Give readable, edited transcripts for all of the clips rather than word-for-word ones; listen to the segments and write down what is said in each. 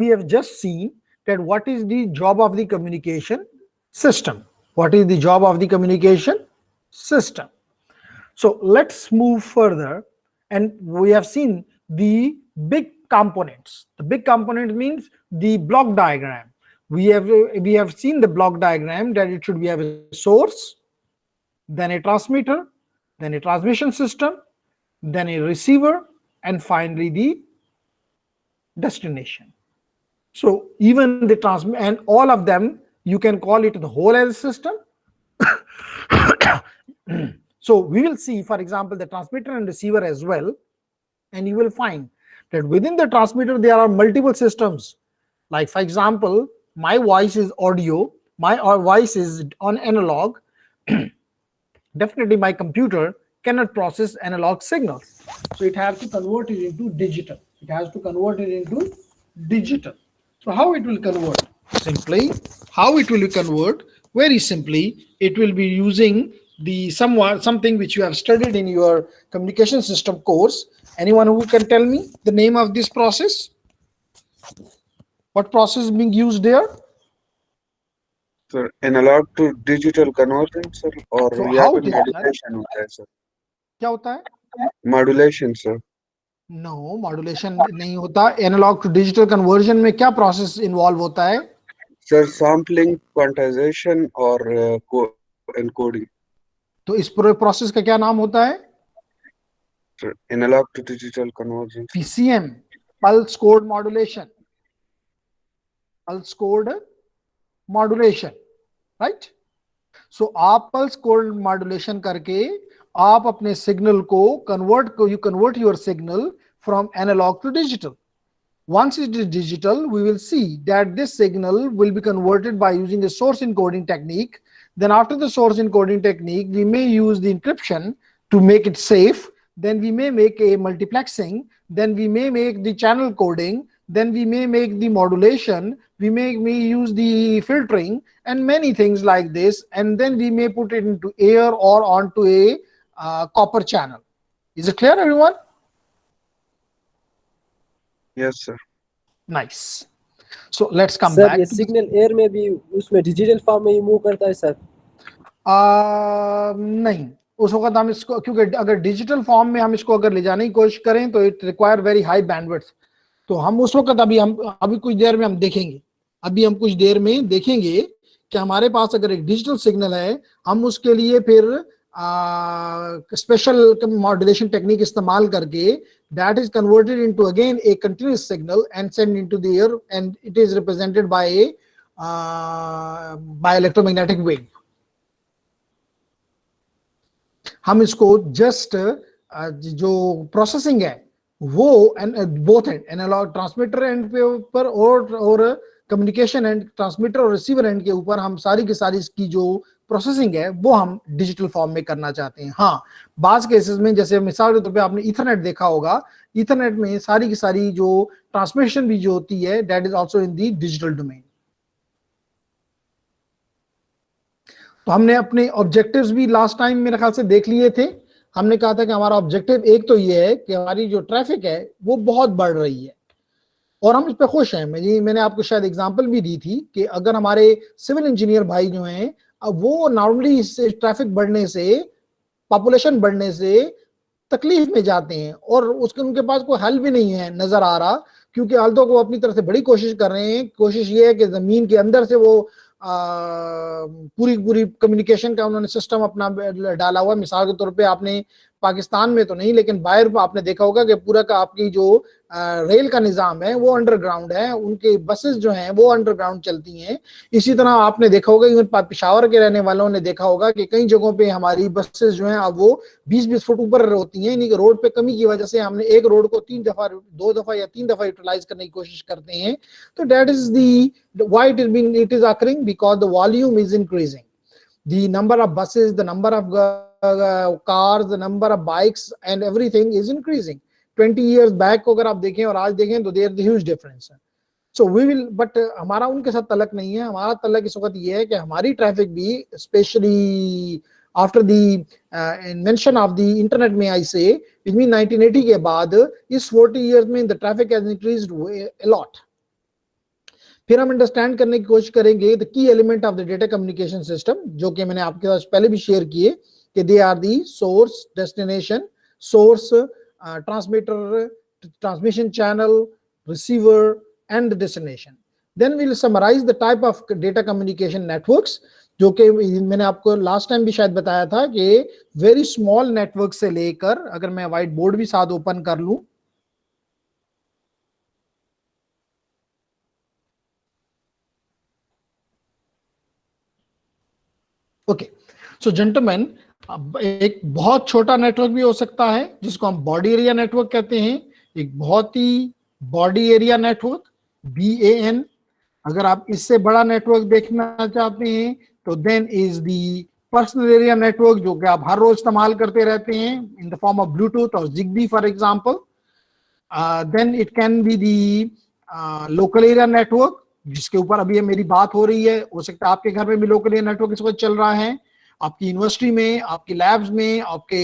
we have just seen that what is the job of the communication system. What is the job of the communication system? So let's move further, and we have seen the big components. The big component means the block diagram. We have seen the block diagram that it should be have a source, then a transmitter, then a transmission system, then a receiver, and finally the destination. So even the transmit and all of them, you can call it the whole as a system. So we will see, for example, the transmitter and receiver as well, and you will find that within the transmitter there are multiple systems. Like for example, my voice is audio, my voice is on analog. Definitely my computer cannot process analog signals, so it has to convert it into digital. It has to convert it into digital. So how it will convert? Simply, how it will convert? Very simply, it will be using the something which you have studied in your communication system course. Anyone who can tell me the name of this process? What process is being used there? Sir analogue to digital conversion sir, और So यहाँ how पे it is done? Modulation होता है sir. क्या होता है? Modulation sir. No, modulation नहीं होता. एनालॉग टू डिजिटल कन्वर्जन में क्या प्रोसेस इन्वॉल्व होता है? सर सैम्पलिंग, क्वांटाइजेशन और एनकोडिंग. तो इस पूरे प्रोसेस का क्या नाम होता है? Sir analogue to digital conversion. PCM, pulse code modulation. Pulse code modulation, right. So आप पल्स कोड मॉड्यूलेशन करके आप अपने सिग्नल को you convert your signal from analogue to digital. Once it is digital, we will see that this signal will be converted by using a source encoding technique. Then after the source encoding technique, we may use the encryption to make it safe. Then we may make a multiplexing. Then we may make the channel coding. Then we may make the modulation. We may use the filtering and many things like this. And then we may put it into air or onto a copper channel. Is it clear, everyone? Yes sir. Nice. So let's come sir back. ये signal air में भी उसमें digital form में ही move करता है sir? नहीं, उस वक्त हम इसको, क्योंकि अगर डिजिटल फॉर्म में हम इसको अगर ले जाने की कोशिश करें तो it require very high bandwidth. तो हम उस वक्त अभी कुछ देर में हम देखेंगे, कुछ देर में देखेंगे कि हमारे पास अगर एक डिजिटल सिग्नल है, हम उसके लिए फिर स्पेशल मॉड्यूलेशन टेक्निक इस्तेमाल करके that is converted into again a continuous signal and sent into the air, and it is represented by electromagnetic wave. हम इसको जस्ट जो प्रोसेसिंग है वो both and analogue transmitter end पे ऊपर और कम्युनिकेशन एंड ट्रांसमीटर और रिसीवर एंड के ऊपर हम सारी की सारी इसकी जो प्रोसेसिंग है वो हम डिजिटल फॉर्म में करना चाहते हैं. हाँ, बाज केसेस में जैसे मिसाल के तौर पे आपने ईथरनेट देखा होगा, ईथरनेट में सारी की सारी जो ट्रांसमिशन भी जो होती है that is also in the digital domain. तो हमने अपने ऑब्जेक्टिव्स भी लास्ट टाइम मेरे ख्याल से देख लिए थे. हमने कहा था कि हमारा ऑब्जेक्टिव एक तो ये है कि हमारी जो ट्रैफिक है वो बहुत बढ़ रही है और हम इस पे खुश हैं. मैंने आपको शायद एग्जांपल भी दी थी कि अगर हमारे सिविल इंजीनियर भाई जो हैं वो नॉर्मली इस ट्रैफिक बढ़ने से, पॉपुलेशन बढ़ने से तकलीफ में जाते हैं और उसके उनके पास कोई हल भी नहीं है नजर आ रहा, क्योंकि आल्दो को अपनी तरफ से बड़ी कोशिश कर रहे हैं. कोशिश ये है कि जमीन के अंदर से वो पूरी कम्युनिकेशन का उन्होंने सिस्टम अपना डाला हुआ. मिसाल के तौर पे आपने पाकिस्तान में तो नहीं लेकिन बाहर आपने देखा होगा कि पूरा का आपकी जो रेल का निज़ाम है वो अंडरग्राउंड है, उनके बसेस जो हैं वो अंडरग्राउंड चलती हैं. इसी तरह आपने देखा होगा, इवन पेशावर के रहने वालों ने देखा होगा कि कई जगहों पे हमारी बसेस जो हैं अब वो 20-20 फुट ऊपर होती हैं. इन्हीं रोड पे कमी की वजह से हमने एक रोड को 2 दफा या 3 दफा यूटिलाइज करने की कोशिश करते हैं. तो that is the why it is occurring because the volume is increasing. The number of buses, the number of cars, the number of bikes and everything is increasing. 20 years back को अगर आप देखें और आज देखें तो there is a huge difference. So we will, but हमारा उनके साथ तलक नहीं है. हमारा तलक इस वक्त ये है कि हमारी ट्रैफिक भी, especially after the invention of the internet, may I say, between 1980 के बाद इस 40 years में the traffic has increased a lot. फिर हम अंडरस्टैंड करने की कोशिश करेंगे the key element of the data communication system, जो कि मैंने आपके साथ पहले भी शेयर किए कि they are the source, destination, source, transmitter, transmission channel, receiver and destination. Then we will summarise the type of data communication networks, जो कि मैंने आपको लास्ट टाइम भी शायद बताया था कि वेरी स्मॉल नेटवर्क से लेकर, अगर मैं व्हाइट बोर्ड भी साथ ओपन कर लूं, ओके. सो जेंटलमैन, एक बहुत छोटा नेटवर्क भी हो सकता है जिसको हम बॉडी एरिया नेटवर्क कहते हैं, एक बहुत ही बॉडी एरिया नेटवर्क BAN. अगर आप इससे बड़ा नेटवर्क देखना चाहते हैं तो then is the personal area network, जो कि आप हर रोज इस्तेमाल करते रहते हैं in the form of Bluetooth और ZigBee for example. Then it can be the local area network, जिसके ऊपर अभी मेरी बात हो रही है. हो सकता है आपके घर में भी लोकल एरिया नेटवर्क इस वक्त चल रहा है, आपकी यूनिवर्सिटी में, आपकी लैब्स में, आपके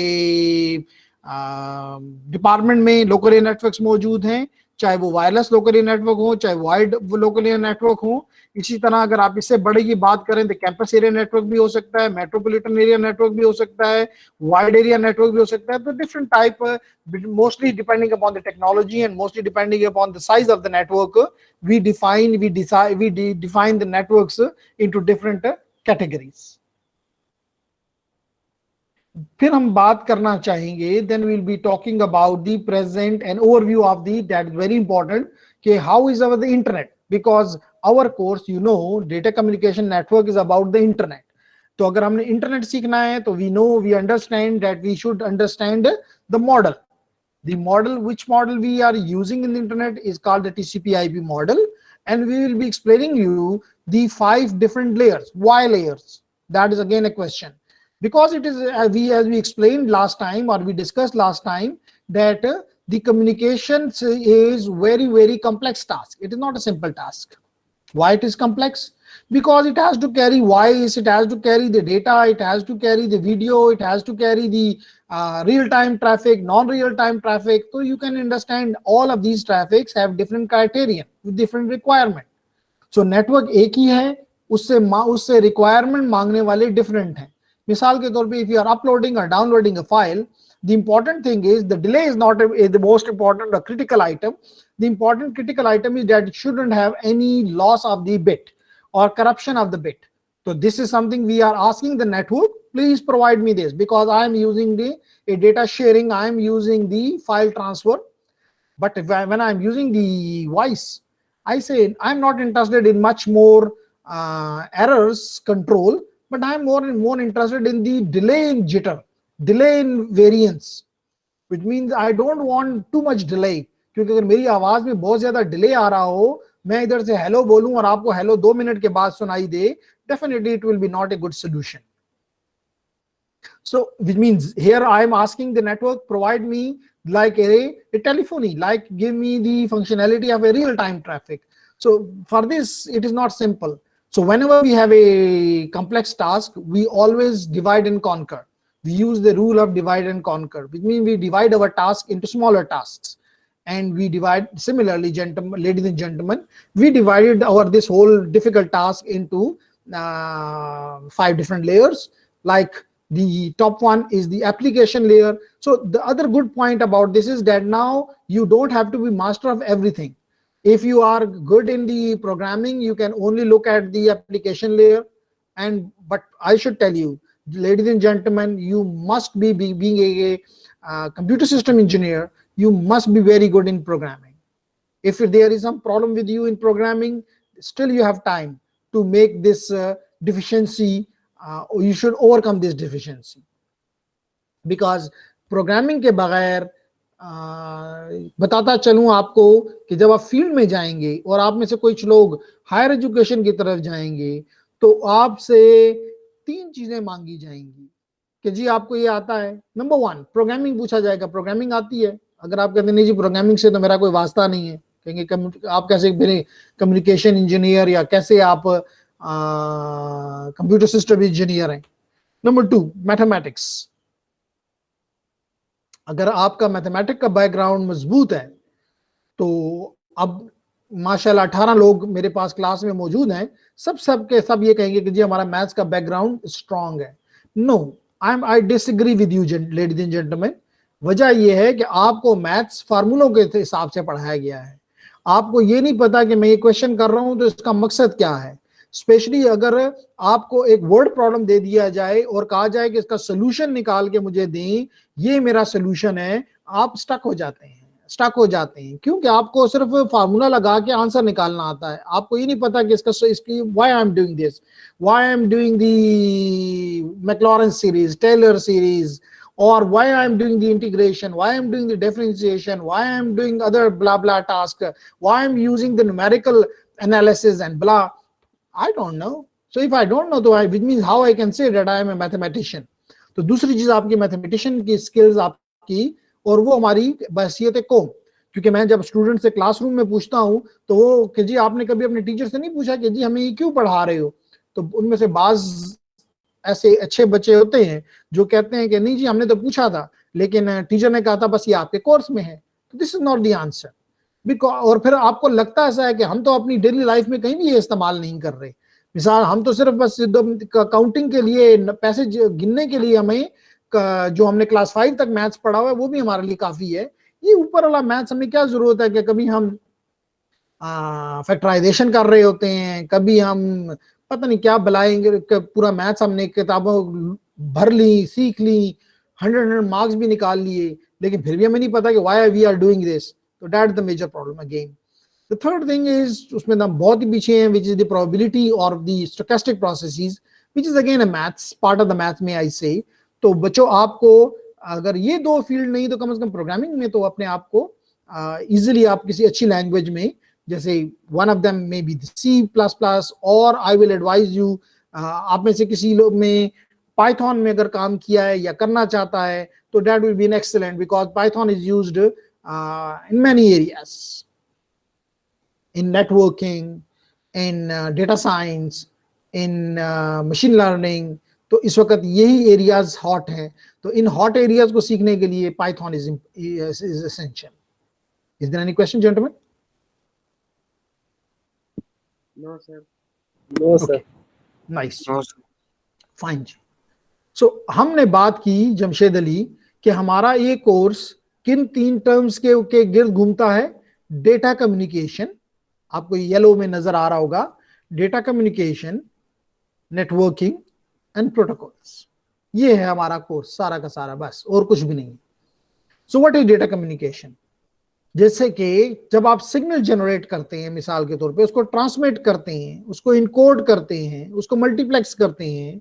डिपार्टमेंट में लोकल एरिया नेटवर्क्स मौजूद हैं, चाहे वो वायरलेस लोकल एरिया नेटवर्क हो, चाहे वाइड लोकल एरिया नेटवर्क हो. इसी तरह अगर आप इससे बड़े की बात करें तो कैंपस एरिया नेटवर्क भी हो सकता है, मेट्रोपॉलिटन एरिया नेटवर्क भी हो सकता है, वाइड एरिया नेटवर्क भी हो सकता है. तो different type, mostly depending upon the technology and mostly depending upon the size of the network, we define the networks into different categories. फिर हम बात करना चाहेंगे, then we'll be talking about the present and overview of the, that is very important, कि how is our the internet, because our course, you know, data communication network is about the internet. तो अगर हमने internet सीखना है तो we understand that we should understand the model. The model, which model we are using in the internet is called the TCP/IP model, and we will be explaining you the 5 different layers. Why layers? That is again a question. Because it is, as we explained last time, or we discussed last time, that the communication is very complex task. It is not a simple task. Why it is complex? Because it has to carry voice, it has to carry the data, it has to carry the video, it has to carry the real-time traffic, non-real-time traffic. So you can understand all of these traffics have different criteria with different requirement. So network एक ही है, उससे requirement मांगने वाले different हैं. मिसाल के तौर पे, if you are uploading or downloading a file, the important thing is the delay is not the most important or critical item. The important critical item is that it shouldn't have any loss of the bit or corruption of the bit. So this is something we are asking the network, please provide me this, because I am using a data sharing, I am using the file transfer. But when I am using the voice, I say I'm not interested in much more errors control, but I'm more interested in the delay in jitter, delay in variance, which means I don't want too much delay. क्योंकि अगर मेरी आवाज में बहुत ज्यादा delay आ रहा हो, मैं इधर से हेलो बोलूं और आपको हेलो 2 मिनट के बाद सुनाई दे, definitely it will be not a good solution. So which means here I am asking the network, provide me like a telephony, like give me the functionality of a real-time traffic. So for this, it is not simple. So whenever we have a complex task, we always divide and conquer. We use the rule of divide and conquer, which means we divide our task into smaller tasks. And we divide, similarly, ladies and gentlemen, we divided this whole difficult task into 5 different layers. Like the top one is the application layer. So the other good point about this is that now you don't have to be master of everything. If you are good in the programming, you can only look at the application layer. But I should tell you, ladies and gentlemen, you must be being a computer system engineer, you must be very good in programming. If there is some problem with you in programming, still you have time to make this deficiency, you should overcome this deficiency. Because programming के बगैर बताता चलूं आपको कि जब आप field में जाएंगे और आप में से कुछ लोग हायर एजुकेशन की तरफ जाएंगे, तो आपसे 3 चीजें मांगी जाएंगी कि जी आपको ये आता है. नंबर 1, प्रोग्रामिंग पूछा जाएगा, प्रोग्रामिंग आती है. अगर आप कहते नहीं जी प्रोग्रामिंग से तो मेरा कोई वास्ता नहीं है, कहेंगे आप कैसे कम्युनिकेशन इंजीनियर या कैसे आप कंप्यूटर सिस्टम इंजीनियर हैं. Number 2, mathematics. अगर आपका मैथमेटिक्स का बैकग्राउंड मजबूत है तो अब माशाल्लाह 18 लोग मेरे पास क्लास में मौजूद हैं, सब के सब ये कहेंगे कि जी हमारा मैथ्स का बैकग्राउंड स्ट्रांग है। No, I disagree with you ladies and gentleman. वजह यह है कि आपको मैथ्स फार्मूलों के हिसाब से पढ़ाया गया है। आपको ये नहीं पता कि मैं ये क्वेश्चन कर रहा हूं तो इसका मकसद क्या है। स्पेशली अगर आपको एक वर्ड प्रॉब्लम दे दिया जाए और कहा जाए कि इसका सोल्यूशन निकाल के मुझे दें, ये मेरा सोल्यूशन है, आप स्टक हो जाते हैं क्योंकि आपको सिर्फ फार्मूला लगा के आंसर निकालना आता है। आपको ये नहीं पता कि इसकी why I am doing this, why I am doing the Maclaurin's series, Taylor series, or why I am doing the integration, why I am doing the differentiation, why I am doing other blah blah task, why I am using the numerical analysis and blah. I don't know. So if I don't know, which means how I can say that I am a mathematician. तो दूसरी चीज आपकी mathematician की skills आपकी, और वो हमारी बहसियत कौम। क्योंकि मैं जब स्टूडेंट से क्लासरूम में पूछता हूँ तो वो कि जी आपने कभी अपने टीचर से नहीं पूछा कि जी हमें ये क्यों पढ़ा रहे हो, तो उनमें से बाज ऐसे अच्छे बच्चे होते हैं जो कहते हैं कि नहीं जी हमने तो पूछा था लेकिन टीचर ने कहा था बस ये आपके कोर्स में है। तो this is not the answer. और फिर आपको लगता ऐसा है कि हम तो अपनी डेली लाइफ में कहीं भी ये इस्तेमाल नहीं कर रहे। मिसाल हम तो सिर्फ बस काउंटिंग के लिए, पैसे गिनने के लिए हमें जो हमने क्लास 5 तक मैथ्स पढ़ा हुआ है वो भी हमारे लिए काफी है। ये ऊपर वाला मैथ्स हमें क्या जरूरत है कि कभी हम फैक्टराइजेशन कर रहे होते हैं, कभी हम पता नहीं क्या बुलाएंगे, पूरा मैथ्स हमने किताबों भर ली, सीख ली, 100 मार्क्स भी निकाल लिए, लेकिन फिर भी हमें नहीं पता कि why we are doing this. तो that is the major problem again. The third thing is, उसमें हम बहुत ही पीछे हैं, विच इज द प्रोबेबिलिटी और the stochastic processes, which is again a maths part of the math में I से। तो बच्चों आपको अगर ये दो फील्ड नहीं तो कम से कम प्रोग्रामिंग में तो अपने आप को इजिली आप किसी अच्छी लैंग्वेज में, जैसे one of them may be C++, और आई विल एडवाइज यू, आप में से किसी लोग में पाइथन में अगर काम किया है या करना चाहता है तो that will be an excellent, because Python is used in many areas, in networking, in data science, in machine learning. तो इस वक्त यही एरियाज हॉट हैं। तो इन हॉट एरियाज को सीखने के लिए Python is essential. Is there any question gentleman? No, sir. No, sir. Nice, No, sir. Fine जी। सो हमने बात की जमशेद अली कि हमारा ये कोर्स किन 3 टर्म्स के गिर्द घूमता है। डेटा कम्युनिकेशन, आपको येलो में नजर आ रहा होगा, data communication, networking and protocols. ये है हमारा कोर्स सारा का सारा, बस और कुछ भी नहीं। So what is data communication? जैसे कि जब आप सिग्नल जनरेट करते हैं, मिसाल के तौर पे उसको ट्रांसमिट करते हैं, उसको इनकोड करते हैं, उसको मल्टीप्लेक्स करते हैं,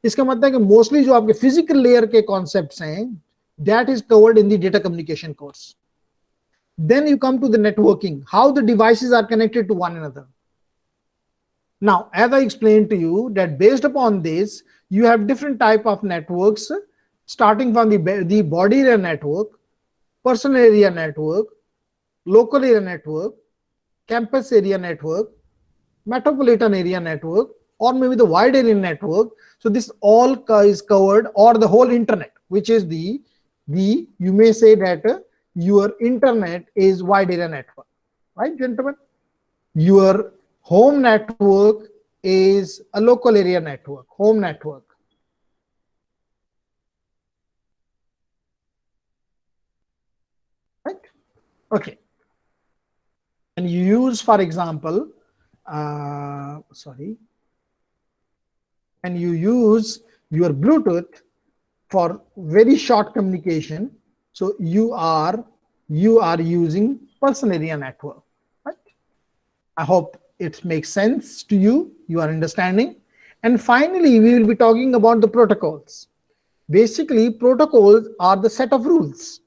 इसका मतलब है कि मोस्टली जो आपके फिजिकल लेयर के कॉन्सेप्ट्स हैं that is covered in the data communication course. Then you come to the networking, how the devices are connected to one another. Now, as I explained to you that based upon this, you have different type of networks, starting from the body area network, personal area network, local area network, campus area network, metropolitan area network, or maybe the wide area network. So this all is covered, or the whole internet, which is the you may say that your internet is wide area network, right, gentlemen? Your home network is a local area network, home network. Right? Okay. And you use, for example, and you use your Bluetooth for very short communication. So you are using personal area network. Right? I hope it makes sense to you. You are understanding. And finally, we will be talking about the protocols. Basically, protocols are the set of rules.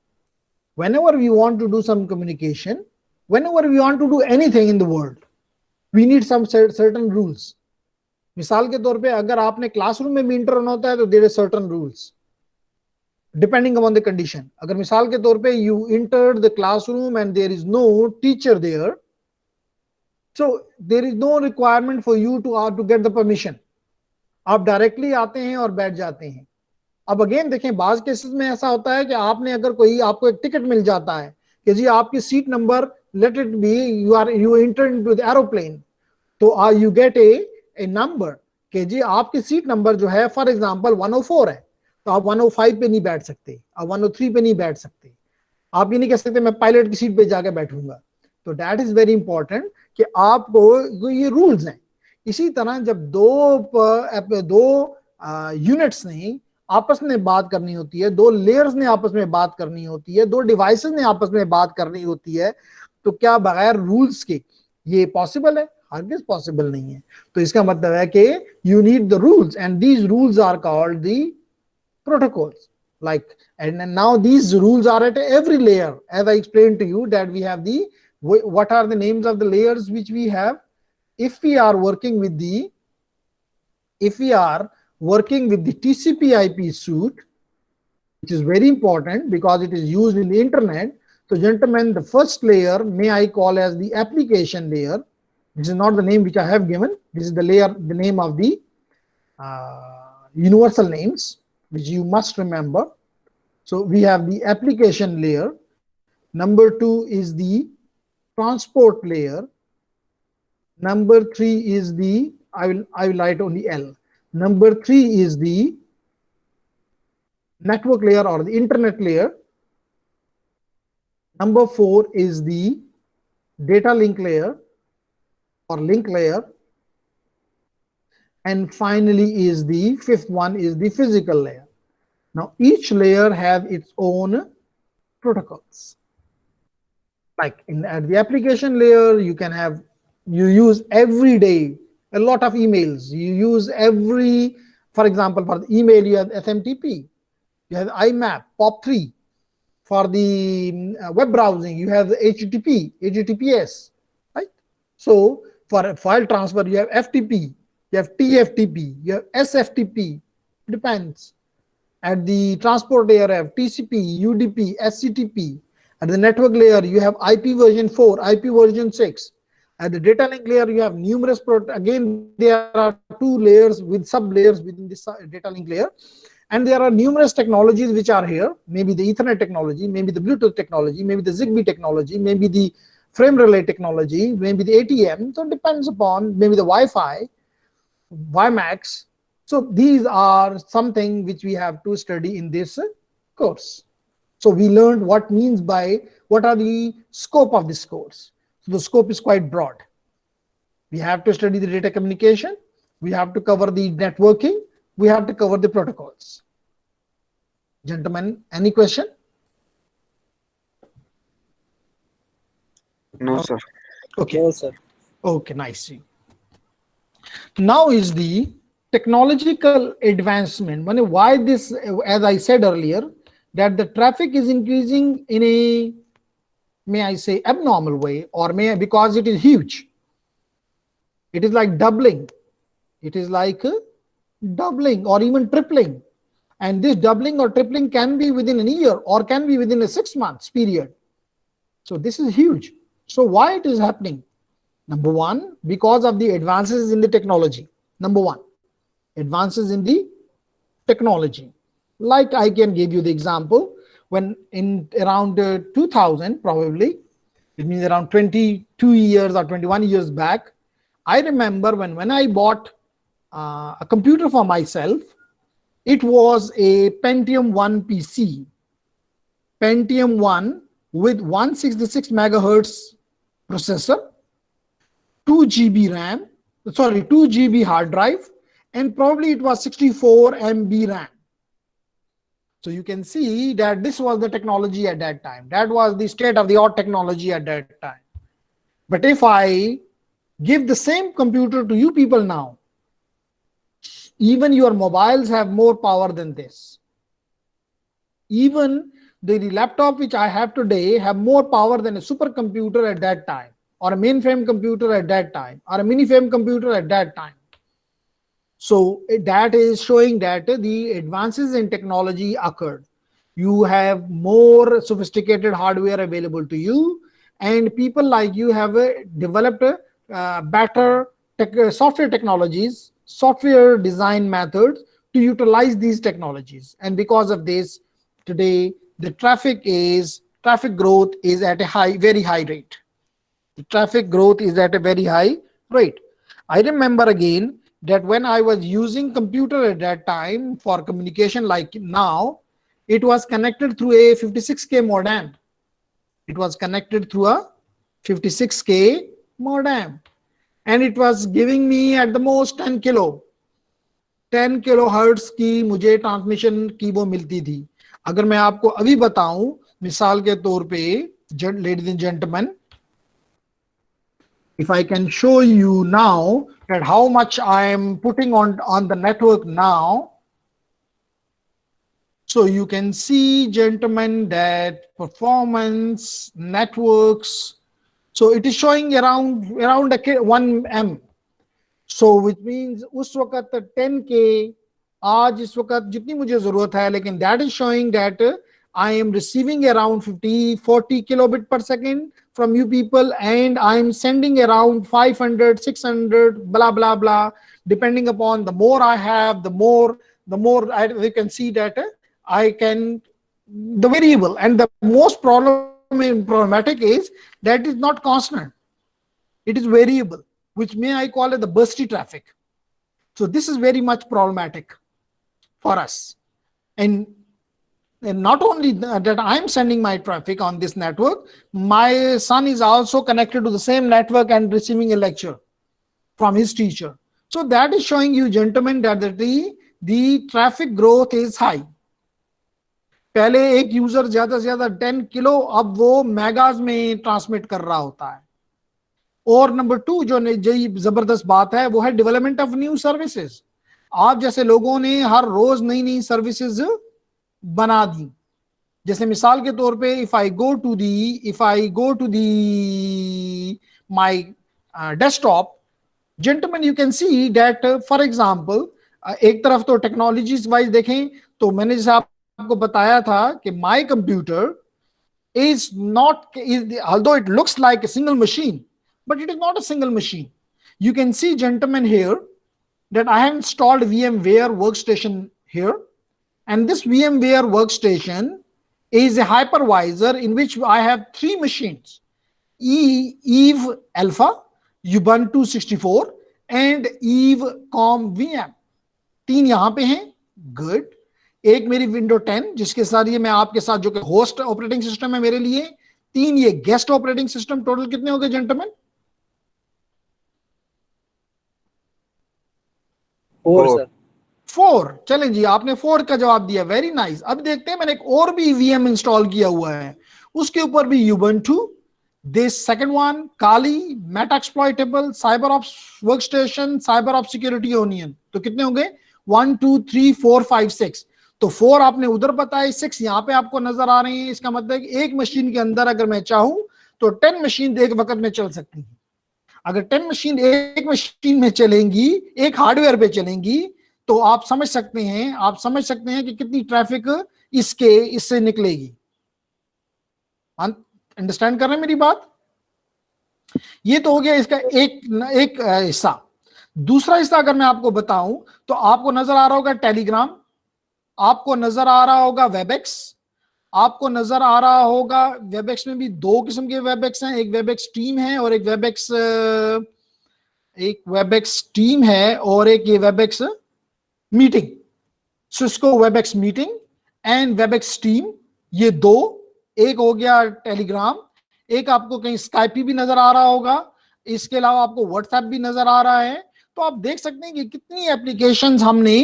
Whenever we want to do some communication, whenever we want to do anything in the world, we need some certain rules. मिसाल के तौर पे अगर आपने classroom में भी inter होना होता है तो there are certain rules depending upon the condition. अगर मिसाल के तौर पे you entered the classroom and there is no teacher there, so there is no requirement for you to get the permission. आप डायरेक्टली आते हैं और बैठ जाते हैं. अब अगेन देखें, बाज केसेस में ऐसा होता है कि आपने अगर कोई आपको एक टिकट मिल जाता है कि जी आपकी seat number let it be you enter into the aeroplane, तो you get a number कि जी आपकी सीट नंबर जो है फॉर एग्जांपल 104 है, तो आप 105 पे नहीं बैठ सकते, आप 103 पे नहीं बैठ सकते, आप ये नहीं कह सकते मैं पायलट की सीट पे जाके बैठूंगा। तो दैट इज वेरी इंपॉर्टेंट कि आपको ये रूल्स हैं। इसी तरह जब दो यूनिट्स ने आपस में बात करनी होती है, दो लेयर्स ने आपस में बात करनी होती है, दो डिवाइसेस ने आपस में बात करनी होती है, तो क्या बगैर रूल्स के ये पॉसिबल है? हरगिज़ पॉसिबल नहीं है। तो इसका मतलब है कि you need the rules and these rules are called the protocols, like, and now these rules are at every layer, as I explained to you that we have the what are the names of the layers which we have. If we are working with the TCP IP suite, which is very important because it is used in the internet. So gentlemen, the first layer may I call as the application layer. This is not the name which I have given, this is the layer, the name of the universal names which you must remember. So we have the application layer. Number 2 is the transport layer. Number 3 is the, I will write only L. Number 3 is the network layer or the internet layer. Number 4 is the data link layer or link layer. And finally is the fifth one is the physical layer. Now each layer has its own protocols. Like at the application layer, you use every day a lot of emails. You use for example, for the email you have SMTP, you have IMAP, POP3. For the web browsing, you have the HTTPS, right? So for file transfer, you have FTP, you have TFTP, you have SFTP, depends. At the transport layer, you have TCP, UDP, SCTP. At the network layer, you have IP version 4, IP version 6. At the data link layer, you have numerous, again, there are 2 layers with sub-layers within this data link layer. And there are numerous technologies which are here, maybe the Ethernet technology, maybe the Bluetooth technology, maybe the Zigbee technology, maybe the frame relay technology, maybe the ATM. So it depends upon, maybe the Wi-Fi, WiMAX. So these are something which we have to study in this course. So we learned what are the scope of this course. So the scope is quite broad. We have to study the data communication, we have to cover the networking, we have to cover the protocols. Gentlemen, any question? No, sir. Okay. No, sir. Okay, nice. Now is the technological advancement. Why this, as I said earlier, that the traffic is increasing in a, may I say, abnormal way, or because it is huge. It is like doubling. It is like doubling or even tripling. And this doubling or tripling can be within a year or can be within a 6 months period. So this is huge. So why it is happening? Number 1, because of the advances in the technology. Number 1, advances in the technology. Like I can give you the example, when in around 2000 probably, it means around 22 years or 21 years back, I remember when I bought a computer for myself, it was a Pentium 1 PC. Pentium 1 with 166 megahertz processor, 2 GB hard drive, and probably it was 64 MB RAM. So you can see that this was the technology at that time. That was the state of the art technology at that time. But if I give the same computer to you people now, even your mobiles have more power than this. Even the laptop which I have today have more power than a supercomputer at that time, or a mainframe computer at that time, or a mainframe computer at that time. So that is showing that the advances in technology occurred. You have more sophisticated hardware available to you, and people like you have developed better software technologies, software design methods to utilize these technologies. And because of this, today the traffic growth is at a very high rate. The traffic growth is at a very high rate. I remember again that when I was using computer at that time for communication like now, it was connected through a 56K modem. It was connected through a 56K modem, and it was giving me at the most 10 kilo hertz की मुझे transmission की वो मिलती थी. अगर मैं आपको अभी बताऊं मिसाल के तौर पे, ladies and gentleman, if I can show you now that how much I am putting on the network now, so you can see, gentlemen, that performance networks, so it is showing around 1 M. So which means उस वक्त 10K, आज इस वक्त जितनी मुझे जरूरत है, लेकिन that is showing that I am receiving around 40 kilobit per second from you people, and I am sending around 500, 600, blah blah blah, depending upon the more I have, the more we can see that I can, the variable, and the most problematic is that is not constant, it is variable, which may I call it the bursty traffic. So this is very much problematic for us. And not only that I'm sending my traffic on this network, my son is also connected to the same network and receiving a lecture from his teacher. So that is showing you, gentlemen, that the traffic growth is high. पहले एक user ज्यादा से ज्यादा 10 kilo, अब वो मेगाज में transmit कर रहा होता है. और नंबर 2 जो जबरदस्त बात है वो है डेवलपमेंट ऑफ न्यू सर्विसेज. आप जैसे लोगों ने हर रोज नई नई सर्विसेज बना दी. जैसे मिसाल के तौर पे if I go to the my desktop, gentleman, you can see that for example, एक तरफ तो टेक्नोलॉजीज वाइज देखें तो मैंने जैसे आपको बताया था कि my computer is not, although it looks like a single machine, but it is not a single machine. You can see, gentlemen, here that I have installed VMware workstation here, and this VMware workstation is a hypervisor in which I have 3 machines: Eve Alpha, Ubuntu 64 and Eve Com VM. 3 यहां पे हैं. Good. एक मेरी window 10 जिसके साथ ये मैं आपके साथ जो कि होस्ट ऑपरेटिंग सिस्टम है मेरे लिए. 3 ये गेस्ट ऑपरेटिंग सिस्टम. टोटल कितने हो गए, जेंटलमैन? 4 सर. 4. चलें जी, आपने 4 का जवाब दिया. Very nice. अब देखते हैं, मैंने एक और भी वीएम इंस्टॉल किया हुआ है, उसके ऊपर भी Ubuntu, this second one Kali, Metasploitable, CyberOps workstation, CyberOps security onion. तो कितने हो गए? 1 2 3 4 5 6. तो 4 आपने उधर बताए, 6 यहाँ पे आपको नजर आ रहे हैं. इसका मतलब एक मशीन के अंदर अगर मैं चाहूं तो 10 मशीन एक वक्त में चल सकती हैं. अगर 10 मशीन एक मशीन में चलेंगी, एक हार्डवेयर पे चलेंगी, तो आप समझ सकते हैं कि कितनी ट्रैफिक इससे निकलेगी. अंडरस्टैंड कर रहे हैं मेरी बात? ये तो हो गया इसका एक हिस्सा. दूसरा हिस्सा अगर मैं आपको बताऊं तो आपको नजर आ रहा होगा टेलीग्राम, आपको नजर आ रहा होगा वेबएक्स, आपको नजर आ रहा होगा. वेबएक्स में भी 2 किस्म के वेबएक्स हैं. एक वेबएक्स टीम है और एक वेबएक्स टीम है और एक ये Webex meeting. Cisco Webex meeting and Webex team, ये 2. एक हो गया टेलीग्राम, एक आपको कहीं स्काइपी भी नजर आ रहा होगा, इसके अलावा आपको व्हाट्सएप भी नजर आ रहा है. तो आप देख सकते हैं कि कितनी एप्लीकेशंस हमने,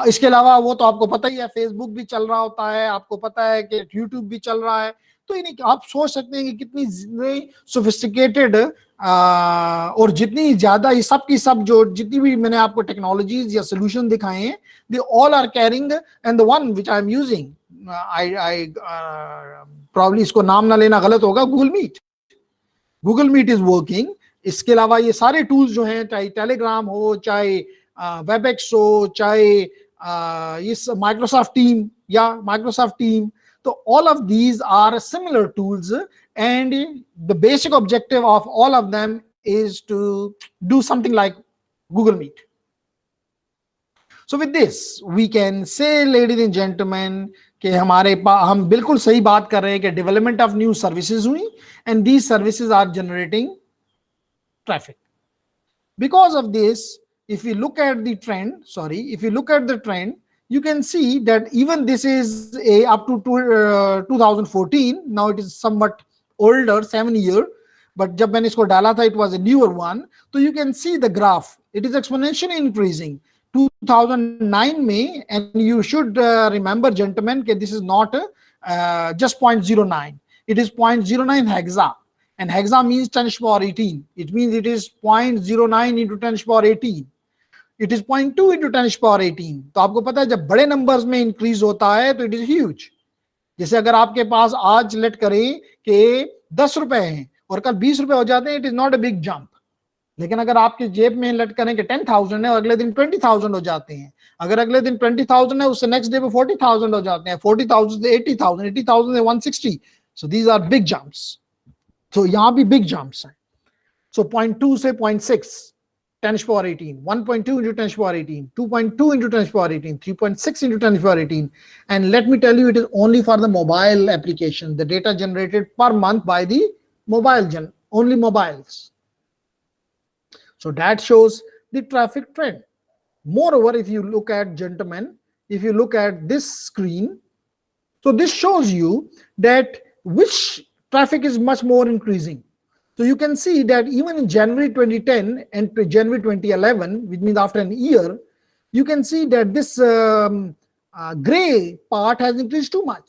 इसके अलावा वो तो आपको पता ही है, फेसबुक भी चल रहा होता है, आपको पता है कि यूट्यूब भी चल रहा है. तो यानी आप सोच सकते हैं कि कितनी सोफिस्टिकेटेड और जितनी ज्यादा ये सब की सब जो जितनी भी मैंने आपको टेक्नोलॉजीज या सोल्यूशन दिखाए हैं, they all are carrying, and the one which I am using, I probably इसको नाम ना लेना गलत होगा, गूगल मीट इज वर्किंग. इसके अलावा ये सारे टूल्स जो हैं, चाहे टेलीग्राम हो, चाहे वेबएक्स हो, चाहे इस माइक्रोसॉफ्ट टीम, तो all of these are similar tools, and the basic objective of all of them is to do something like Google Meet. So with this we can say, ladies and gentlemen, कि हम बिल्कुल सही बात कर रहे हैं कि डेवलपमेंट ऑफ न्यू सर्विसेज हुई and these services are generating traffic. Because of this, if you look at the trend, you can see that even this is up to 2014. Now it is somewhat older, 7 year, but जब मैंने इसको डाला था, it was a newer one. So you can see the graph. It is exponentially increasing. 2009 में, and you should remember, gentlemen, that this is not just 0.09. It is 0.09 hexa. And hexa means 10 to the power 18. It means it is 0.09 into 10 to the power 18. It is 0.2 into 10 to the power 18. तो आपको पता है जब बड़े numbers में increase होता है तो इट इज ह्यूज. जैसे अगर आपके पास आज लेट करें कि 10 रुपए हैं और कल 20 रुपए हो जाते हैं, it is not a big jump. लेकिन अगर आपके जेब में लेट करें कि 10,000 है और अगले दिन 20,000 हो जाते हैं, अगर अगले दिन 20,000 है, उससे नेक्स्ट डे पे 40,000 हो जाते हैं, 40,000 से 80,000, 80,000 से 160. So these are big jumps. तो यहां भी बिग जंप्स हैं. सो 0.2 से 0.6, 10 to the power 18, 1.2 into 10 to the power 18, 2.2 into 10 to the power 18, 3.6 into 10 to the power 18. And let me tell you, it is only for the mobile application, the data generated per month by the only mobiles. So that shows the traffic trend. Moreover, if you look at, gentlemen, if you look at this screen, so this shows you that which traffic is much more increasing. So you can see that even in January 2010 and to January 2011, which means after an year, you can see that this gray part has increased too much.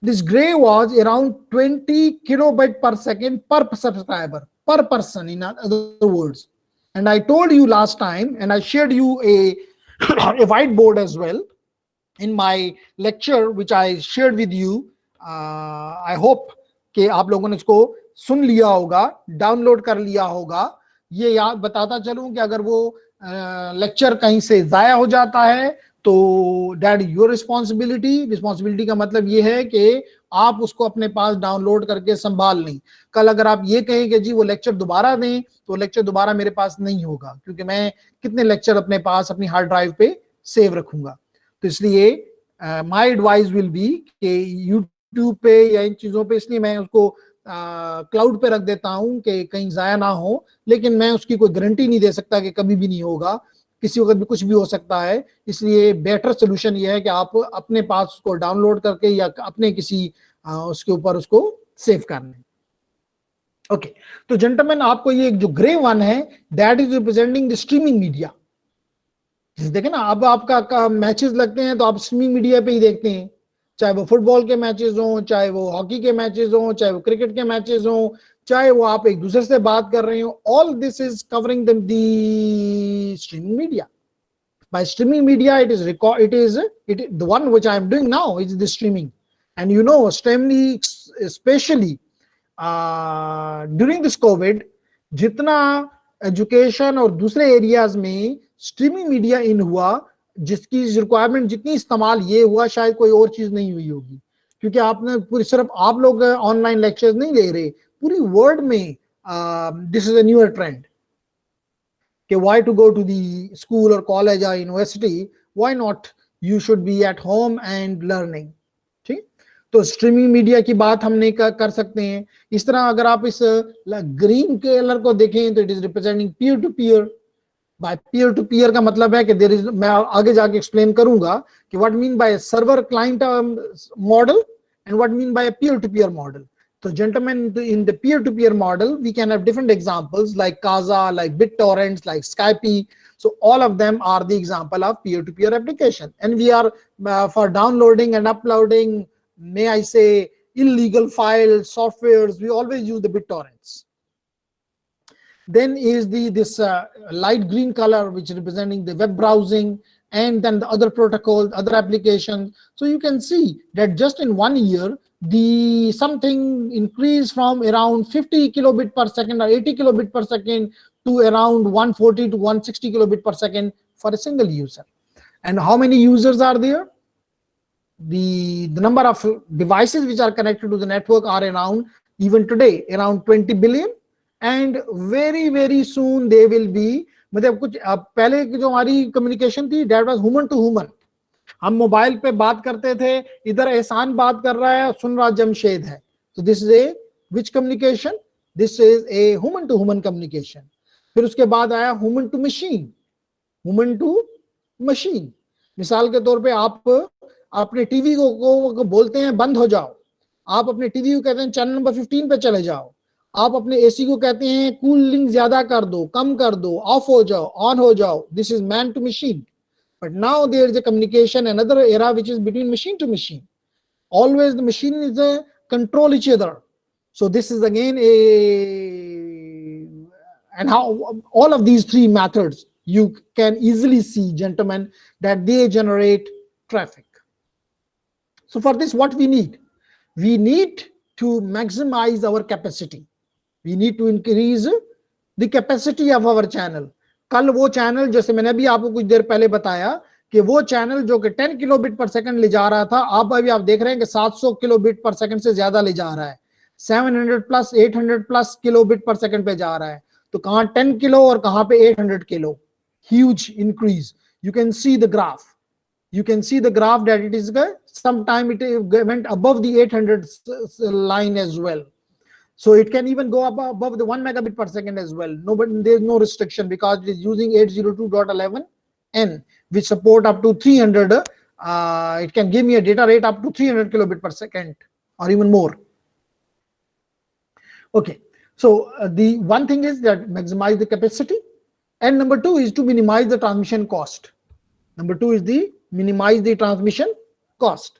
This gray was around 20 kilobyte per second per subscriber, per person, in other words. And I told you last time, and I shared you a whiteboard as well in my lecture, which I shared with you. I hope कि आप लोगों ने इसको सुन लिया होगा, download कर लिया होगा. ये याद बताता चलूं कि अगर वो लेक्चर कहीं से जाया हो जाता है तो दैट योर रिस्पॉन्सिबिलिटी का मतलब ये है कि आप उसको अपने पास डाउनलोड करके संभाल लें. कल अगर आप ये कहें कि जी वो लेक्चर दोबारा दें, तो लेक्चर दोबारा मेरे पास नहीं होगा, क्योंकि मैं कितने लेक्चर अपने पास अपनी हार्ड ड्राइव पे सेव रखूंगा. तो इसलिए माय एडवाइस विल बी कि यूट्यूब पे या इन चीजों पे, इसलिए मैं उसको क्लाउड पे रख देता हूं कि कहीं जाया ना हो, लेकिन मैं उसकी कोई गारंटी नहीं दे सकता कि कभी भी नहीं होगा, किसी वक्त भी कुछ भी हो सकता है. इसलिए बेटर सोल्यूशन ये है कि आप अपने पास उसको डाउनलोड करके या अपने किसी उसके ऊपर उसको सेव कर लें. ओके, तो जेंटलमैन, आपको ये जो ग्रे वन है, that is representing the streaming media. देखें ना, अब आपका मैचेस लगते हैं तो आप स्ट्रीमिंग मीडिया पे ही देखते हैं, चाहे वो फुटबॉल के मैचेस हों, चाहे वो हॉकी के मैचेस हों, चाहे वो क्रिकेट के मैचेस हों, चाहे वो आप एक दूसरे से बात कर रहे हो. All this is covering the streaming media. By streaming media, it is the one which I am doing now is the streaming. And you know, especially during this COVID, जितना एजुकेशन और दूसरे एरियाज में streaming media इन हुआ, जिसकी requirement जितनी इस्तेमाल ये हुआ, शायद कोई और चीज नहीं हुई होगी. क्योंकि आपने पूरी, सिर्फ आप लोग ऑनलाइन लेक्चर्स नहीं ले रहे, पूरी वर्ल्ड में this is a newer trend कि why to go to the school or college or university, why not you should be at home and learning. ठीक, तो स्ट्रीमिंग मीडिया की बात हमने कर सकते हैं. इस तरह अगर आप इस ग्रीन कलर को देखें तो it is representing peer to peer. By peer to peer का मतलब है कि देयर इज, मैं आगे जाके एक्सप्लेन करूंगा कि what mean by server client model and what mean by a peer-to-peer model. So gentlemen, in the peer-to-peer model, we can have different examples like Kazaa, like BitTorrents, like Skype. So all of them are the example of peer-to-peer application. And we are for downloading and uploading, may I say, illegal files, softwares, we always use the BitTorrents. Then is this light green color, which is representing the web browsing, and then the other protocols, other applications. So you can see that just in 1 year, the something increased from around 50 kilobit per second or 80 kilobit per second to around 140 to 160 kilobit per second for a single user. And how many users are there? The number of devices which are connected to the network are around, even today, around 20 billion. And very, very soon they will be, मतलब कुछ पहले की जो हमारी communication थी, that was human to human, हम mobile पे बात करते थे, इधर एहसान बात कर रहा है, सुन रहा जमशेद है। तो this is a which communication? This is a human to human communication. फिर उसके बाद आया human to machine, human to machine. मिसाल के तौर पे आप अपने टीवी को बोलते हैं बंद हो जाओ, आप अपने टीवी को कहते हैं चैनल नंबर 15 पे चले जाओ, आप अपने एसी को कहते हैं कूलिंग ज्यादा कर दो, कम कर दो, ऑफ हो जाओ, ऑन हो जाओ। This is man to machine. But now there is a communication, another era which is between machine to machine. Always the machine is control each other. So this is again a, and how all of these three methods you can easily see, gentlemen, that they generate traffic. So for this, what we need? We need to maximize our capacity. We need to increase the capacity of our channel. कल वो channel, जैसे मैंने अभी आपको कुछ देर पहले बताया कि वो चैनल जो कि 10 किलोबिट पर सेकंड ले जा रहा था, आप देख रहे हैं कि 700 किलोबिट पर सेकंड से ज्यादा ले जा रहा है, 700 प्लस 800 प्लस किलोबिट पर सेकंड पे जा रहा है। तो कहां 10 किलो और कहां पे 800 kilo, huge increase. You can see the graph, you can see the graph that it is sometime it went above the 800 line as well. So it can even go above the 1 megabit per second as well. No, but there's no restriction because it is using 802.11n, which support up to 300. It can give me a data rate up to 300 kilobit per second or even more. Okay, so the one thing is that maximize the capacity, and number two is to minimize the transmission cost. Number two is the minimize the transmission cost.